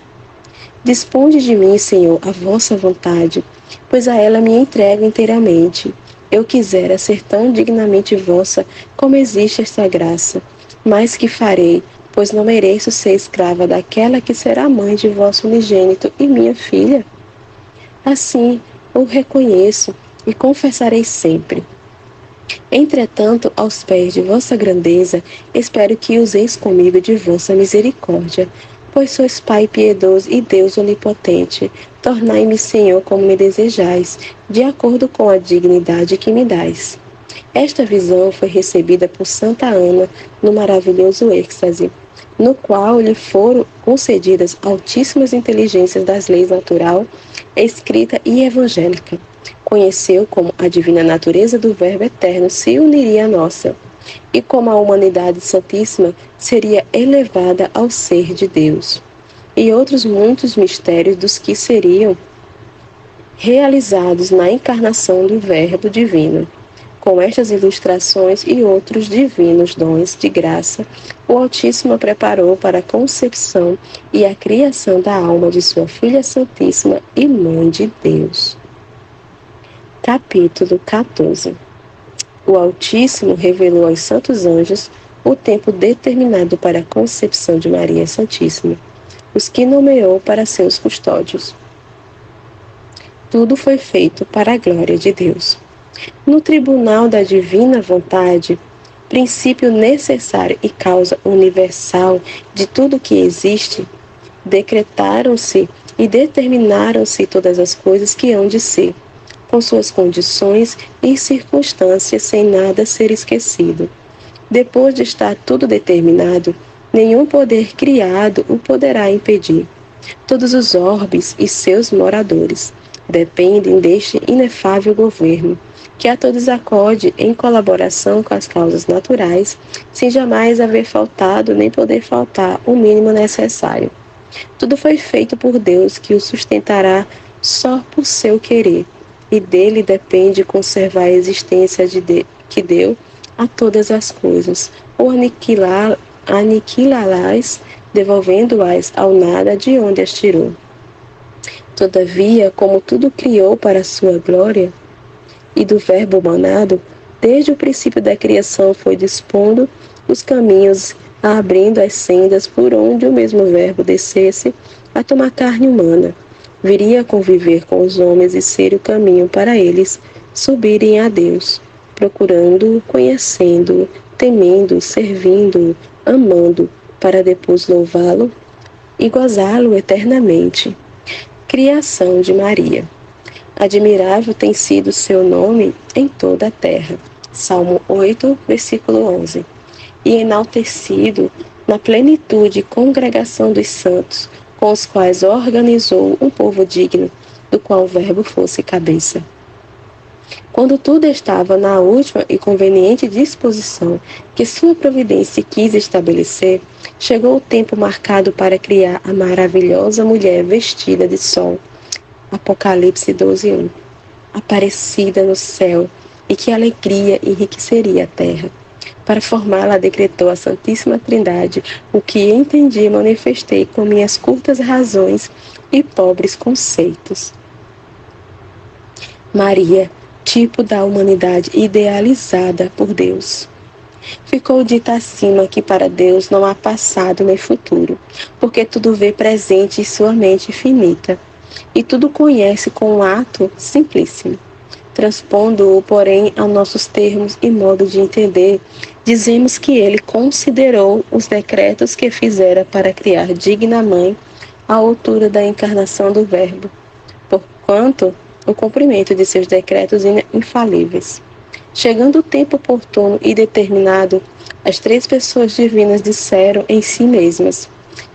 S1: Disponde de mim, Senhor, a vossa vontade, pois a ela me entrego inteiramente. Eu quisera ser tão dignamente vossa como existe esta graça, mas que farei, pois não mereço ser escrava daquela que será mãe de vosso unigênito e minha filha? Assim, o reconheço e confessarei sempre. Entretanto, aos pés de vossa grandeza, espero que useis comigo de vossa misericórdia, pois sois Pai piedoso e Deus onipotente. Tornai-me, Senhor, como me desejais, de acordo com a dignidade que me dais. Esta visão foi recebida por Santa Ana no maravilhoso êxtase, no qual lhe foram concedidas altíssimas inteligências das leis natural, escrita e evangélica. Conheceu como a divina natureza do Verbo eterno se uniria à nossa, e como a humanidade santíssima seria elevada ao ser de Deus, e outros muitos mistérios dos que seriam realizados na encarnação do Verbo divino. Com estas ilustrações e outros divinos dons de graça, o Altíssimo preparou para a concepção e a criação da alma de sua Filha Santíssima e Mãe de Deus. Capítulo 14. O Altíssimo revelou aos santos anjos o tempo determinado para a concepção de Maria Santíssima, os que nomeou para seus custódios. Tudo foi feito para a glória de Deus. No tribunal da divina vontade, princípio necessário e causa universal de tudo que existe, decretaram-se e determinaram-se todas as coisas que hão de ser, com suas condições e circunstâncias, sem nada ser esquecido. Depois de estar tudo determinado, nenhum poder criado o poderá impedir. Todos os orbes e seus moradores dependem deste inefável governo, que a todos acode em colaboração com as causas naturais, sem jamais haver faltado nem poder faltar o mínimo necessário. Tudo foi feito por Deus, que o sustentará só por seu querer, e dele depende conservar a existência que deu a todas as coisas, ou aniquilá-las, devolvendo-as ao nada de onde as tirou. Todavia, como tudo criou para a sua glória, e do Verbo manado, desde o princípio da criação foi dispondo os caminhos, abrindo as sendas por onde o mesmo Verbo descesse a tomar carne humana, viria a conviver com os homens e ser o caminho para eles subirem a Deus, procurando-o, conhecendo-o, temendo-o, servindo-o, amando, para depois louvá-lo e gozá-lo eternamente. Criação de Maria. Admirável tem sido seu nome em toda a terra. Salmo 8, versículo 11. E enaltecido na plenitude e congregação dos santos, com os quais organizou um povo digno, do qual o Verbo fosse cabeça. Quando tudo estava na última e conveniente disposição que sua providência quis estabelecer, chegou o tempo marcado para criar a maravilhosa mulher vestida de sol. Apocalipse 12:1. Aparecida no céu, e que alegria enriqueceria a terra. Para formá-la, decretou a Santíssima Trindade, o que entendi e manifestei com minhas curtas razões e pobres conceitos. Maria, tipo da humanidade idealizada por Deus. Ficou dito acima que para Deus não há passado nem futuro, porque tudo vê presente em sua mente infinita, e tudo conhece com um ato simplíssimo. Transpondo-o, porém, a nossos termos e modo de entender, dizemos que ele considerou os decretos que fizera para criar digna mãe à altura da encarnação do Verbo, porquanto o cumprimento de seus decretos infalíveis. Chegando o tempo oportuno e determinado, as três pessoas divinas disseram em si mesmas: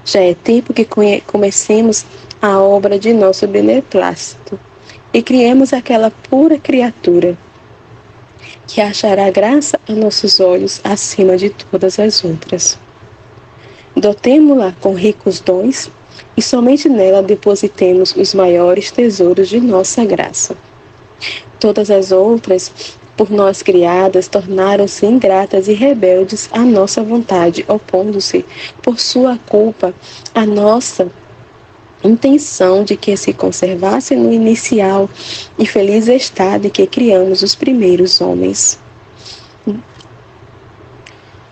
S1: já é tempo que comecemos a obra de nosso beneplácito e criemos aquela pura criatura que achará graça a nossos olhos acima de todas as outras. Dotemo-la com ricos dons e somente nela depositemos os maiores tesouros de nossa graça. Todas as outras, por nós criadas, tornaram-se ingratas e rebeldes à nossa vontade, opondo-se, por sua culpa, à nossa intenção de que se conservasse no inicial e feliz estado em que criamos os primeiros homens.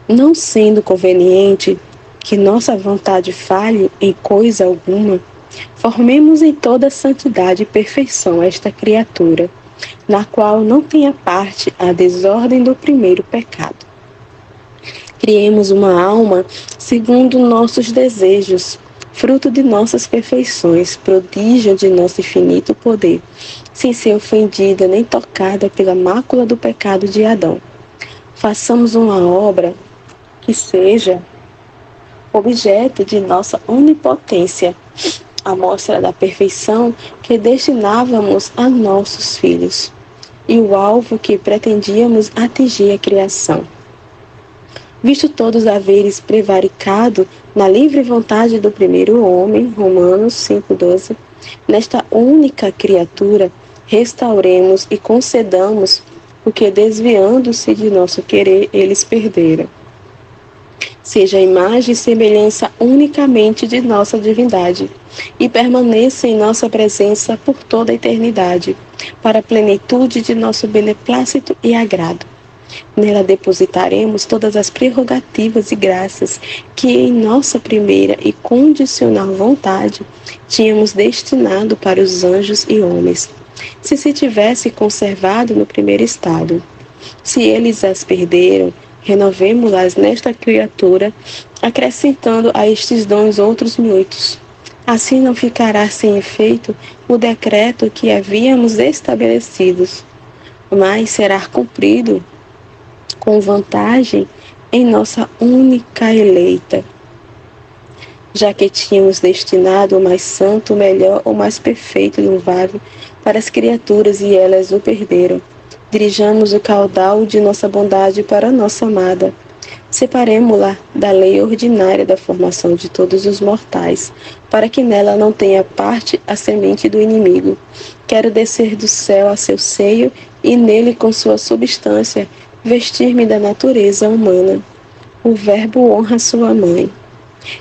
S1: Não sendo conveniente que nossa vontade falhe em coisa alguma, formemos em toda santidade e perfeição esta criatura, na qual não tenha parte a desordem do primeiro pecado. Criemos uma alma segundo nossos desejos, fruto de nossas perfeições, prodígio de nosso infinito poder, sem ser ofendida nem tocada pela mácula do pecado de Adão. Façamos uma obra que seja objeto de nossa onipotência, a mostra da perfeição que destinávamos a nossos filhos, e o alvo que pretendíamos atingir a criação. Visto todos haveres prevaricado na livre vontade do primeiro homem, Romanos 5,12, nesta única criatura, restauremos e concedamos o que, desviando-se de nosso querer, eles perderam. Seja a imagem e semelhança unicamente de nossa divindade, e permaneça em nossa presença por toda a eternidade, para a plenitude de nosso beneplácito e agrado. Nela depositaremos todas as prerrogativas e graças que em nossa primeira e condicional vontade tínhamos destinado para os anjos e homens, se tivesse conservado no primeiro estado. Se eles as perderam, renovemo-las nesta criatura, acrescentando a estes dons outros muitos. Assim não ficará sem efeito o decreto que havíamos estabelecido, mas será cumprido com vantagem em nossa única eleita, já que tínhamos destinado o mais santo, o melhor, o mais perfeito e louvável para as criaturas e elas o perderam. Dirijamos o caudal de nossa bondade para a nossa amada. Separemo-la da lei ordinária da formação de todos os mortais, para que nela não tenha parte a semente do inimigo. Quero descer do céu a seu seio e nele com sua substância vestir-me da natureza humana. O Verbo honra sua mãe.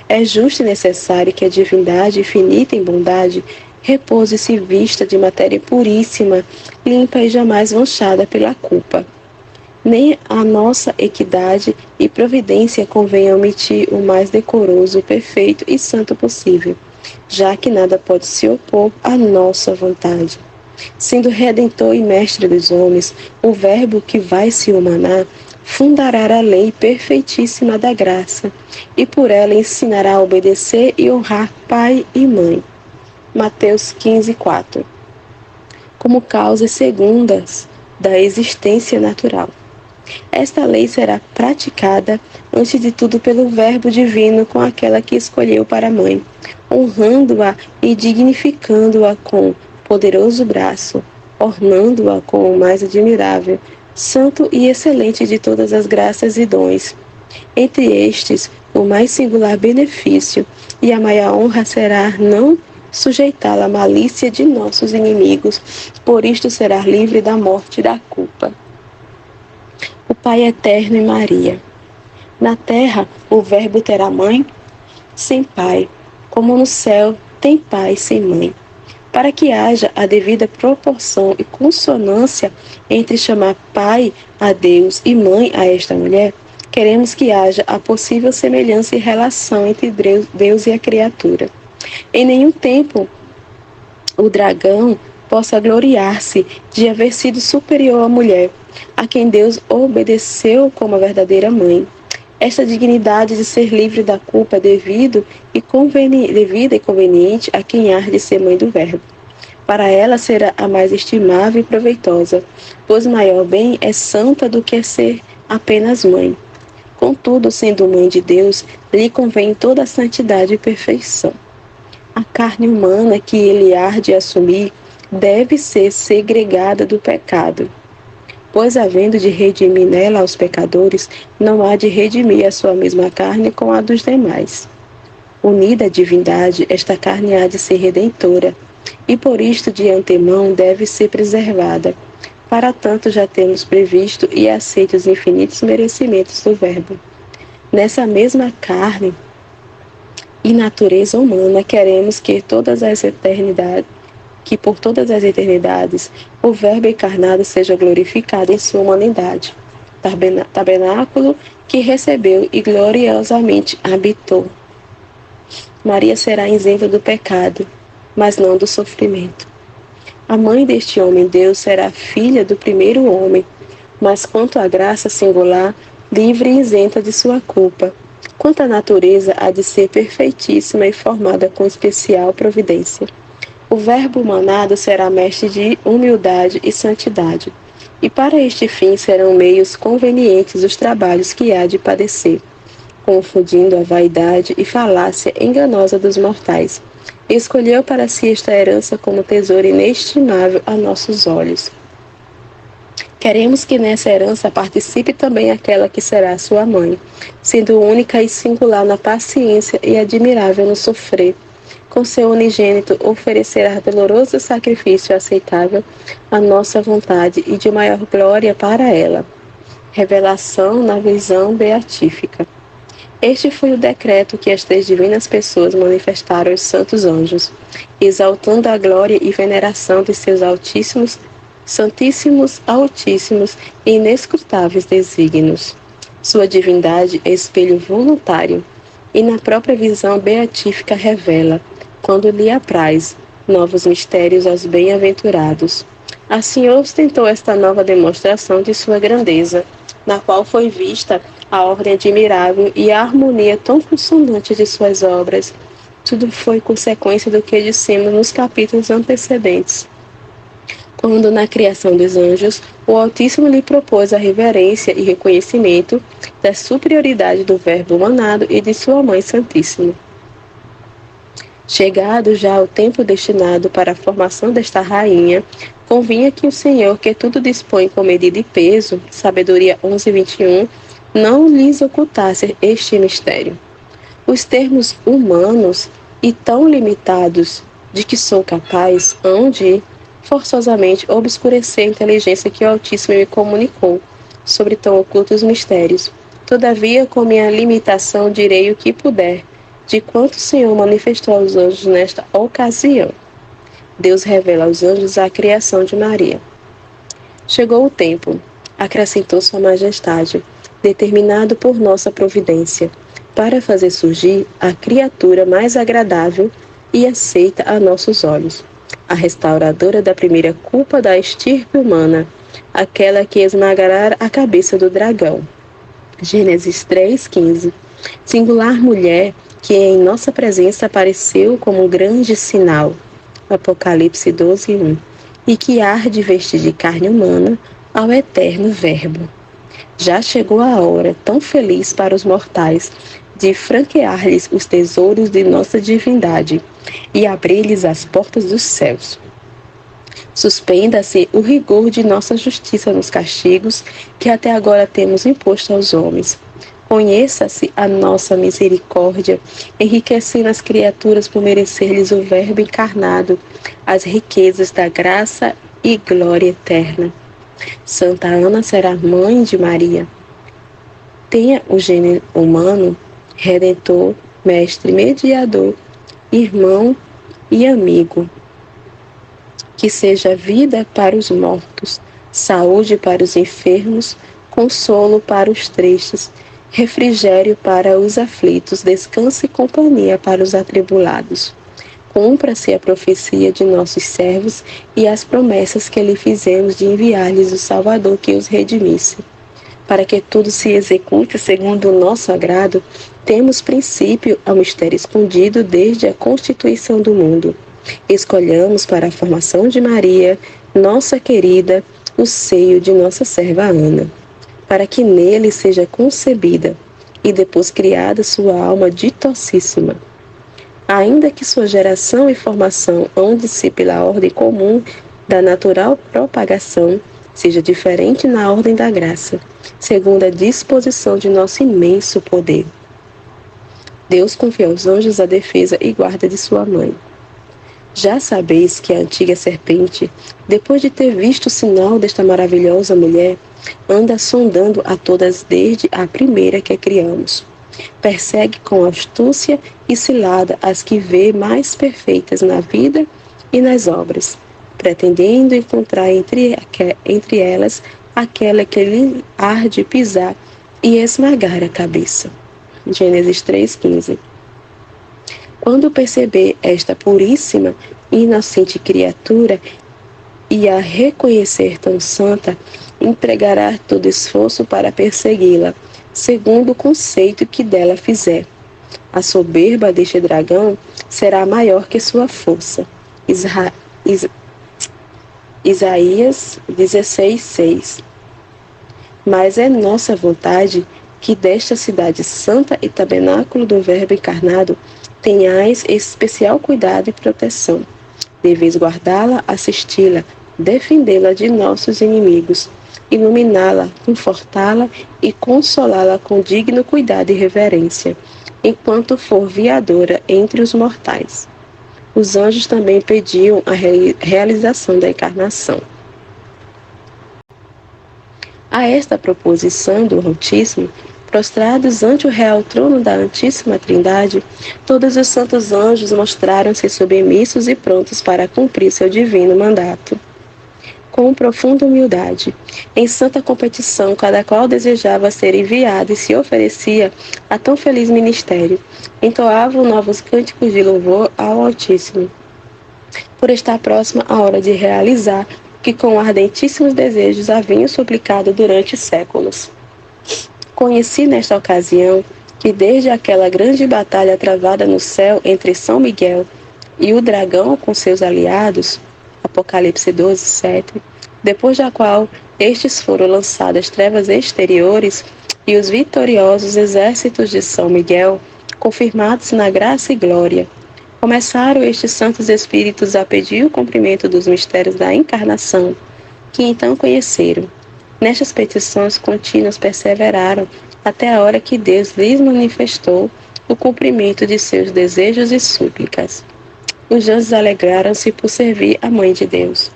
S1: É justo e necessário que a divindade infinita em bondade repouse e se vista de matéria puríssima, limpa e jamais manchada pela culpa. Nem a nossa equidade e providência convém omitir o mais decoroso, perfeito e santo possível, já que nada pode se opor à nossa vontade. Sendo Redentor e Mestre dos homens, o Verbo que vai se humanar, fundará a lei perfeitíssima da graça, e por ela ensinará a obedecer e honrar pai e mãe. Mateus 15:4. Como causas segundas da existência natural. Esta lei será praticada, antes de tudo, pelo Verbo divino com aquela que escolheu para mãe, honrando-a e dignificando-a com poderoso braço, ornando-a com o mais admirável, santo e excelente de todas as graças e dons. Entre estes, o mais singular benefício e a maior honra será não sujeitá-la à malícia de nossos inimigos, por isto será livre da morte e da culpa. O Pai Eterno e Maria. Na terra, o Verbo terá mãe? Sem pai, como no céu tem pai sem mãe. Para que haja a devida proporção e consonância entre chamar pai a Deus e mãe a esta mulher, queremos que haja a possível semelhança e relação entre Deus e a criatura. Em nenhum tempo o dragão possa gloriar-se de haver sido superior à mulher, a quem Deus obedeceu como a verdadeira mãe. Esta dignidade de ser livre da culpa devida e conveniente a quem há de ser mãe do Verbo. Para ela será a mais estimável e proveitosa, pois maior bem é santa do que ser apenas mãe. Contudo, sendo mãe de Deus, lhe convém toda a santidade e perfeição. A carne humana que ele há de assumir deve ser segregada do pecado, pois havendo de redimir nela aos pecadores, não há de redimir a sua mesma carne com a dos demais. Unida à divindade, esta carne há de ser redentora, e por isto de antemão deve ser preservada. Para tanto já temos previsto e aceito os infinitos merecimentos do Verbo. Nessa mesma carne e natureza humana queremos que por todas as eternidades o Verbo encarnado seja glorificado em sua humanidade, tabernáculo que recebeu e gloriosamente habitou. Maria será isenta do pecado, mas não do sofrimento. A mãe deste homem-Deus será filha do primeiro homem, mas quanto à graça singular, livre e isenta de sua culpa. Quanto à natureza, há de ser perfeitíssima e formada com especial providência. O Verbo humanado será mestre de humildade e santidade, e para este fim serão meios convenientes os trabalhos que há de padecer, confundindo a vaidade e falácia enganosa dos mortais. Escolheu para si esta herança como tesouro inestimável a nossos olhos. Queremos que nessa herança participe também aquela que será sua mãe, sendo única e singular na paciência e admirável no sofrer. Com seu unigênito oferecerá doloroso sacrifício aceitável à nossa vontade e de maior glória para ela. Revelação na visão beatífica. Este foi o decreto que as 3 divinas pessoas manifestaram aos santos anjos, exaltando a glória e veneração de seus santíssimos, altíssimos e inescrutáveis desígnios. Sua divindade é espelho voluntário, e na própria visão beatífica revela, quando lhe apraz, novos mistérios aos bem-aventurados. Assim ostentou esta nova demonstração de sua grandeza, na qual foi vista a ordem admirável e a harmonia tão consonante de suas obras. Tudo foi consequência do que dissemos nos capítulos antecedentes, quando na criação dos anjos, o Altíssimo lhe propôs a reverência e reconhecimento da superioridade do Verbo humanado e de sua Mãe Santíssima. Chegado já o tempo destinado para a formação desta rainha, convinha que o Senhor, que tudo dispõe com medida e peso, Sabedoria 11:21, não lhes ocultasse este mistério. Os termos humanos e tão limitados de que sou capaz hão de, forçosamente, obscurecer a inteligência que o Altíssimo me comunicou sobre tão ocultos mistérios. Todavia, com minha limitação, direi o que puder, de quanto o Senhor manifestou aos anjos nesta ocasião. Deus revela aos anjos a criação de Maria. Chegou o tempo, acrescentou Sua Majestade, determinado por nossa providência, para fazer surgir a criatura mais agradável e aceita a nossos olhos, a restauradora da primeira culpa da estirpe humana, aquela que esmagará a cabeça do dragão. Gênesis 3:15. Singular mulher que em nossa presença apareceu como um grande sinal. Apocalipse 12:1. E que há de vestir de carne humana ao eterno Verbo. Já chegou a hora, tão feliz para os mortais, de franquear-lhes os tesouros de nossa divindade e abrir-lhes as portas dos céus. Suspenda-se o rigor de nossa justiça nos castigos que até agora temos imposto aos homens. Conheça-se a nossa misericórdia, enriquecendo as criaturas por merecer-lhes o Verbo encarnado, as riquezas da graça e glória eterna. Santa Ana será mãe de Maria. Tenha o gênero humano, redentor, mestre, mediador, irmão e amigo. Que seja vida para os mortos, saúde para os enfermos, consolo para os tristes, refrigério para os aflitos, descanso e companhia para os atribulados. Cumpra-se a profecia de nossos servos e as promessas que lhe fizemos de enviar-lhes o Salvador que os redimisse. Para que tudo se execute segundo o nosso agrado, temos princípio ao mistério escondido desde a constituição do mundo. Escolhamos para a formação de Maria, nossa querida, o seio de nossa serva Ana, para que nele seja concebida e depois criada sua alma ditosíssima. Ainda que sua geração e formação ande-se pela ordem comum da natural propagação, seja diferente na ordem da graça, segundo a disposição de nosso imenso poder. Deus confiou aos anjos a defesa e guarda de sua mãe. Já sabeis que a antiga serpente, depois de ter visto o sinal desta maravilhosa mulher, anda sondando a todas desde a primeira que a criamos. Persegue com astúcia e cilada as que vê mais perfeitas na vida e nas obras, pretendendo encontrar entre elas aquela que lhe arde pisar e esmagar a cabeça. Gênesis 3,15. Quando perceber esta puríssima e inocente criatura e a reconhecer tão santa, empregará todo esforço para persegui-la, segundo o conceito que dela fizer. A soberba deste dragão será maior que sua força. Isaías 16:6. Mas é nossa vontade que desta cidade santa e tabernáculo do Verbo encarnado tenhais especial cuidado e proteção. Deveis guardá-la, assisti-la, defendê-la de nossos inimigos, iluminá-la, confortá-la e consolá-la com digno cuidado e reverência, enquanto for viadora entre os mortais. Os anjos também pediam a realização da encarnação. A esta proposição do Altíssimo, prostrados ante o real trono da Santíssima Trindade, todos os santos anjos mostraram-se submissos e prontos para cumprir seu divino mandato. Com profunda humildade, em santa competição, cada qual desejava ser enviado e se oferecia a tão feliz ministério, entoavam novos cânticos de louvor ao Altíssimo, por estar próxima a hora de realizar o que com ardentíssimos desejos haviam suplicado durante séculos. Conheci nesta ocasião que desde aquela grande batalha travada no céu entre São Miguel e o dragão com seus aliados, Apocalipse 12:7, depois da qual estes foram lançados às trevas exteriores e os vitoriosos exércitos de São Miguel, confirmados na graça e glória, começaram estes santos espíritos a pedir o cumprimento dos mistérios da encarnação, que então conheceram. Nestas petições contínuas perseveraram até a hora que Deus lhes manifestou o cumprimento de seus desejos e súplicas. Os anjos alegraram-se por servir a Mãe de Deus.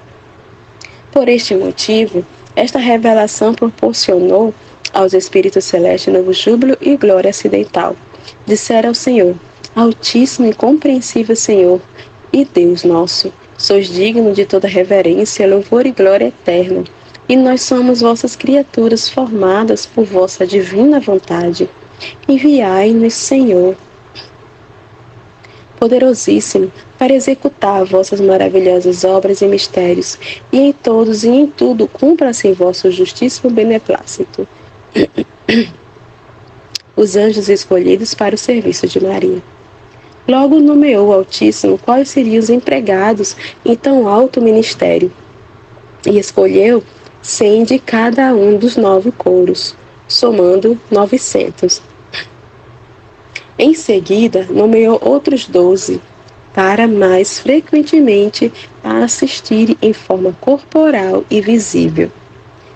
S1: Por este motivo, esta revelação proporcionou aos espíritos celestes novo júbilo e glória acidental. Disseram ao Senhor: Altíssimo e compreensível Senhor e Deus nosso, sois digno de toda reverência, louvor e glória eterna. E nós somos vossas criaturas formadas por vossa divina vontade. Enviai-nos, Senhor, poderosíssimo, para executar vossas maravilhosas obras e mistérios, e em todos e em tudo cumpra-se vosso justíssimo beneplácito. Os anjos escolhidos para o serviço de Maria. Logo nomeou o Altíssimo quais seriam os empregados em tão alto ministério, e escolheu 100 de cada um dos 9 couros, somando 900. Em seguida, nomeou outros 12 para mais frequentemente a assistirem em forma corporal e visível.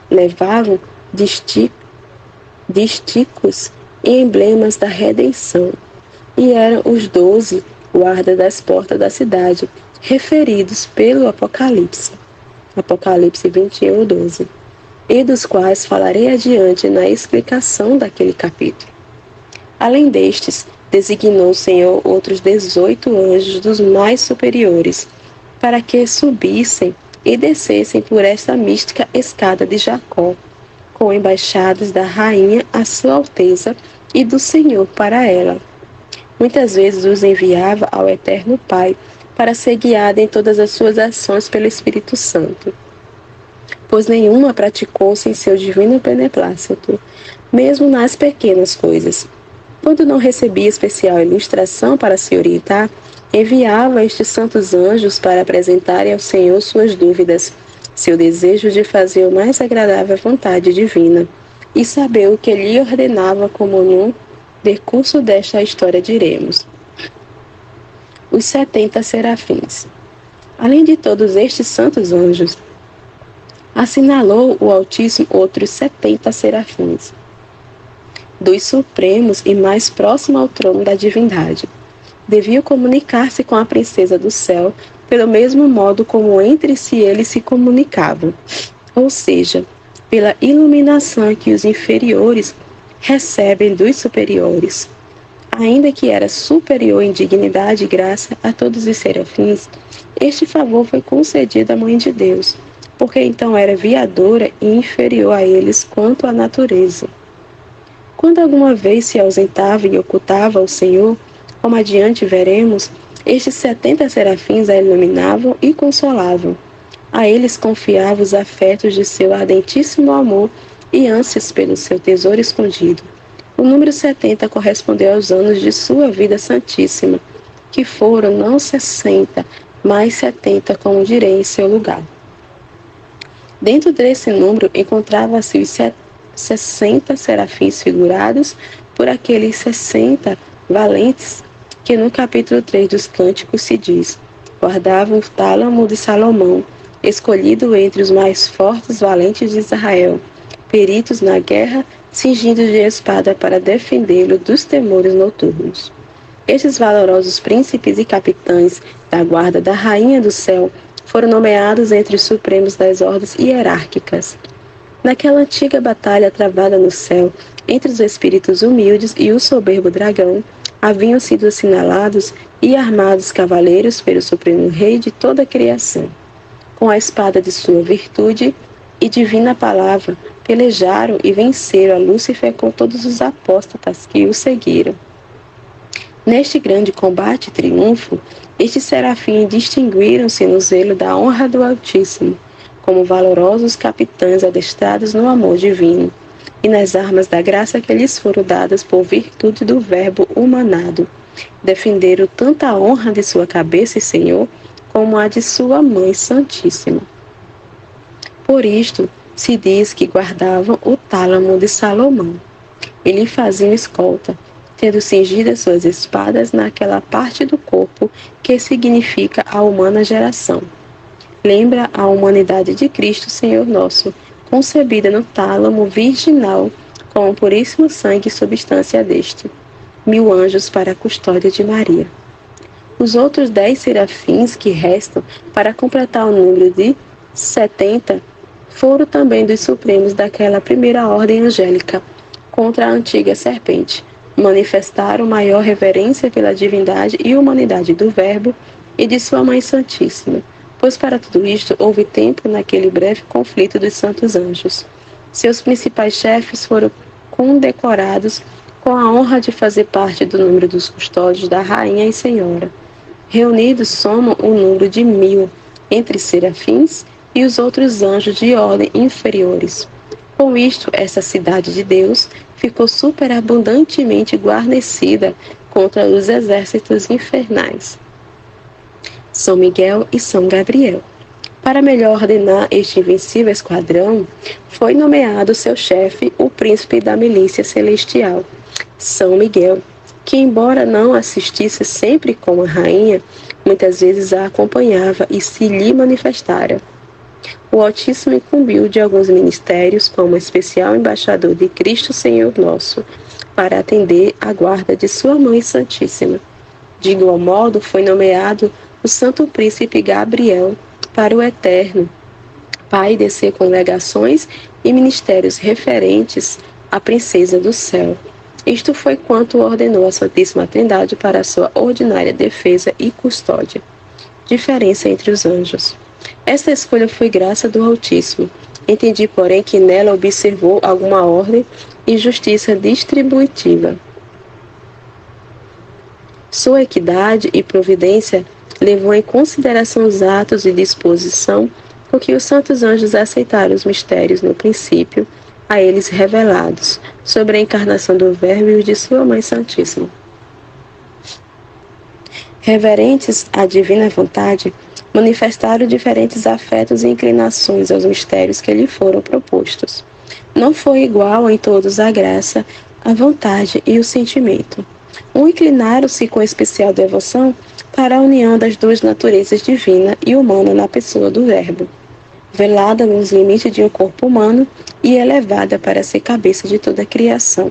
S1: Levavam dísticos e emblemas da redenção, e eram os 12 guardas das portas da cidade, referidos pelo Apocalipse. Apocalipse 21, 12. E dos quais falarei adiante na explicação daquele capítulo. Além destes, designou o Senhor outros 18 anjos dos mais superiores, para que subissem e descessem por esta mística escada de Jacó, com embaixadas da rainha à sua alteza e do Senhor para ela. Muitas vezes os enviava ao Eterno Pai, para ser guiada em todas as suas ações pelo Espírito Santo, pois nenhuma praticou sem seu divino beneplácito, mesmo nas pequenas coisas. Quando não recebia especial ilustração para se orientar, enviava estes santos anjos para apresentarem ao Senhor suas dúvidas, seu desejo de fazer o mais agradável à vontade divina, e saber o que lhe ordenava, como no decurso desta história diremos. Os 70 serafins. Além de todos estes santos anjos, assinalou o Altíssimo outros 70 serafins, dos supremos e mais próximo ao trono da divindade. Deviam comunicar-se com a princesa do céu pelo mesmo modo como entre si eles se comunicavam, ou seja, pela iluminação que os inferiores recebem dos superiores. Ainda que era superior em dignidade e graça a todos os serafins, este favor foi concedido à Mãe de Deus, porque então era viadora e inferior a eles quanto à natureza. Quando alguma vez se ausentava e ocultava ao Senhor, como adiante veremos, estes 70 serafins a iluminavam e consolavam. A eles confiava os afetos de seu ardentíssimo amor e ânsias pelo seu tesouro escondido. O número 70 correspondeu aos anos de sua vida santíssima, que foram não 60, mas 70, como direi em seu lugar. Dentro desse número encontrava-se os 60 serafins figurados por aqueles 60 valentes que no capítulo 3 dos Cânticos se diz: guardavam o tálamo de Salomão, escolhido entre os mais fortes valentes de Israel, peritos na guerra, cingidos de espada para defendê-lo dos temores noturnos. Estes valorosos príncipes e capitães da guarda da Rainha do Céu foram nomeados entre os supremos das ordens hierárquicas. Naquela antiga batalha travada no céu, entre os espíritos humildes e o soberbo dragão, haviam sido assinalados e armados cavaleiros pelo Supremo Rei de toda a criação. Com a espada de sua virtude e divina palavra, pelejaram e venceram a Lúcifer com todos os apóstatas que o seguiram. Neste grande combate e triunfo, estes serafins distinguiram-se no zelo da honra do Altíssimo, como valorosos capitães adestrados no amor divino, e nas armas da graça que lhes foram dadas por virtude do Verbo humanado. Defenderam tanto a honra de sua cabeça e Senhor, como a de sua Mãe Santíssima. Por isto, se diz que guardavam o tálamo de Salomão, e lhe faziam escolta, tendo cingidas suas espadas naquela parte do corpo que significa a humana geração. Lembra a humanidade de Cristo, Senhor nosso, concebida no tálamo virginal, com o puríssimo sangue e substância deste. 1000 anjos para a custódia de Maria. Os outros 10 serafins que restam para completar o número de 70 foram também dos supremos daquela primeira ordem angélica contra a antiga serpente. Manifestaram maior reverência pela divindade e humanidade do Verbo e de sua Mãe Santíssima, pois para tudo isto houve tempo naquele breve conflito dos santos anjos. Seus principais chefes foram condecorados com a honra de fazer parte do número dos custódios da Rainha e Senhora. Reunidos somam o número de 1000, entre serafins e os outros anjos de ordem inferiores. Com isto, essa cidade de Deus ficou superabundantemente guarnecida contra os exércitos infernais. São Miguel e São Gabriel. Para melhor ordenar este invencível esquadrão, foi nomeado seu chefe, o príncipe da milícia celestial, São Miguel, que, embora não assistisse sempre como a rainha, muitas vezes a acompanhava e se lhe manifestara. O Altíssimo incumbiu de alguns ministérios como especial embaixador de Cristo Senhor nosso, para atender à guarda de sua Mãe Santíssima. De igual modo, foi nomeado o Santo Príncipe Gabriel para o Eterno, Pai de congregações e ministérios referentes à Princesa do Céu. Isto foi quanto ordenou a Santíssima Trindade para a sua ordinária defesa e custódia. Diferença entre os anjos. Esta escolha foi graça do Altíssimo. Entendi, porém, que nela observou alguma ordem e justiça distributiva. Sua equidade e providência levou em consideração os atos e disposição com que os santos anjos aceitaram os mistérios no princípio, a eles revelados, sobre a encarnação do Verbo e de sua Mãe Santíssima. Reverentes à divina vontade, manifestaram diferentes afetos e inclinações aos mistérios que lhe foram propostos. Não foi igual em todos a graça, a vontade e o sentimento. Inclinaram-se com especial devoção para a união das duas naturezas divina e humana na pessoa do Verbo, velada nos limites de um corpo humano e elevada para ser cabeça de toda a criação.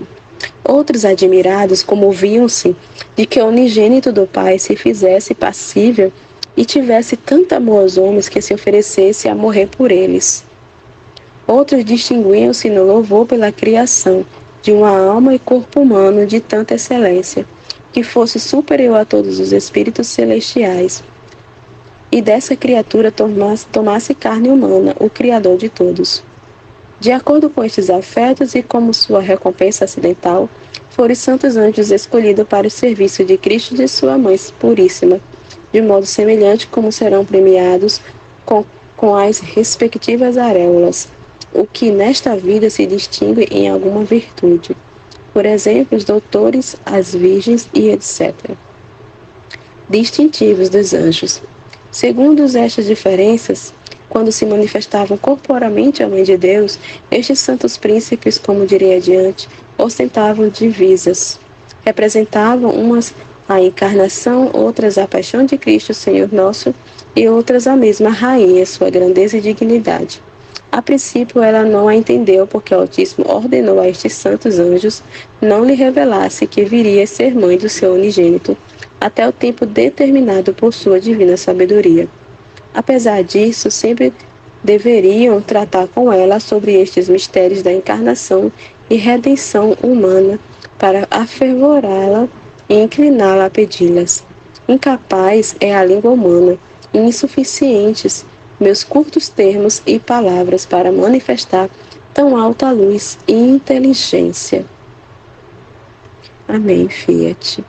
S1: Outros, admirados, comoviam-se de que o unigênito do Pai se fizesse passível e tivesse tanto amor aos homens que se oferecesse a morrer por eles. Outros distinguiam-se no louvor pela criação de uma alma e corpo humano de tanta excelência, que fosse superior a todos os espíritos celestiais, e dessa criatura tomasse carne humana, o Criador de todos. De acordo com estes afetos e como sua recompensa acidental, foram os santos anjos escolhidos para o serviço de Cristo e de sua Mãe Puríssima, de modo semelhante como serão premiados com as respectivas auréolas, o que nesta vida se distingue em alguma virtude. Por exemplo, os doutores, as virgens e etc. Distintivos dos anjos. Segundo estas diferenças, quando se manifestavam corporalmente a Mãe de Deus, estes santos príncipes, como direi adiante, ostentavam divisas. Representavam umas a encarnação, outras a paixão de Cristo, Senhor nosso, e outras a mesma rainha, sua grandeza e dignidade. A princípio ela não a entendeu, porque o Altíssimo ordenou a estes santos anjos não lhe revelasse que viria a ser mãe do seu unigênito, até o tempo determinado por sua divina sabedoria. Apesar disso, sempre deveriam tratar com ela sobre estes mistérios da encarnação e redenção humana, para afervorá-la e incliná-la a pedi-las. Incapaz é a língua humana, e insuficientes meus curtos termos e palavras para manifestar tão alta luz e inteligência. Amém, Fiat.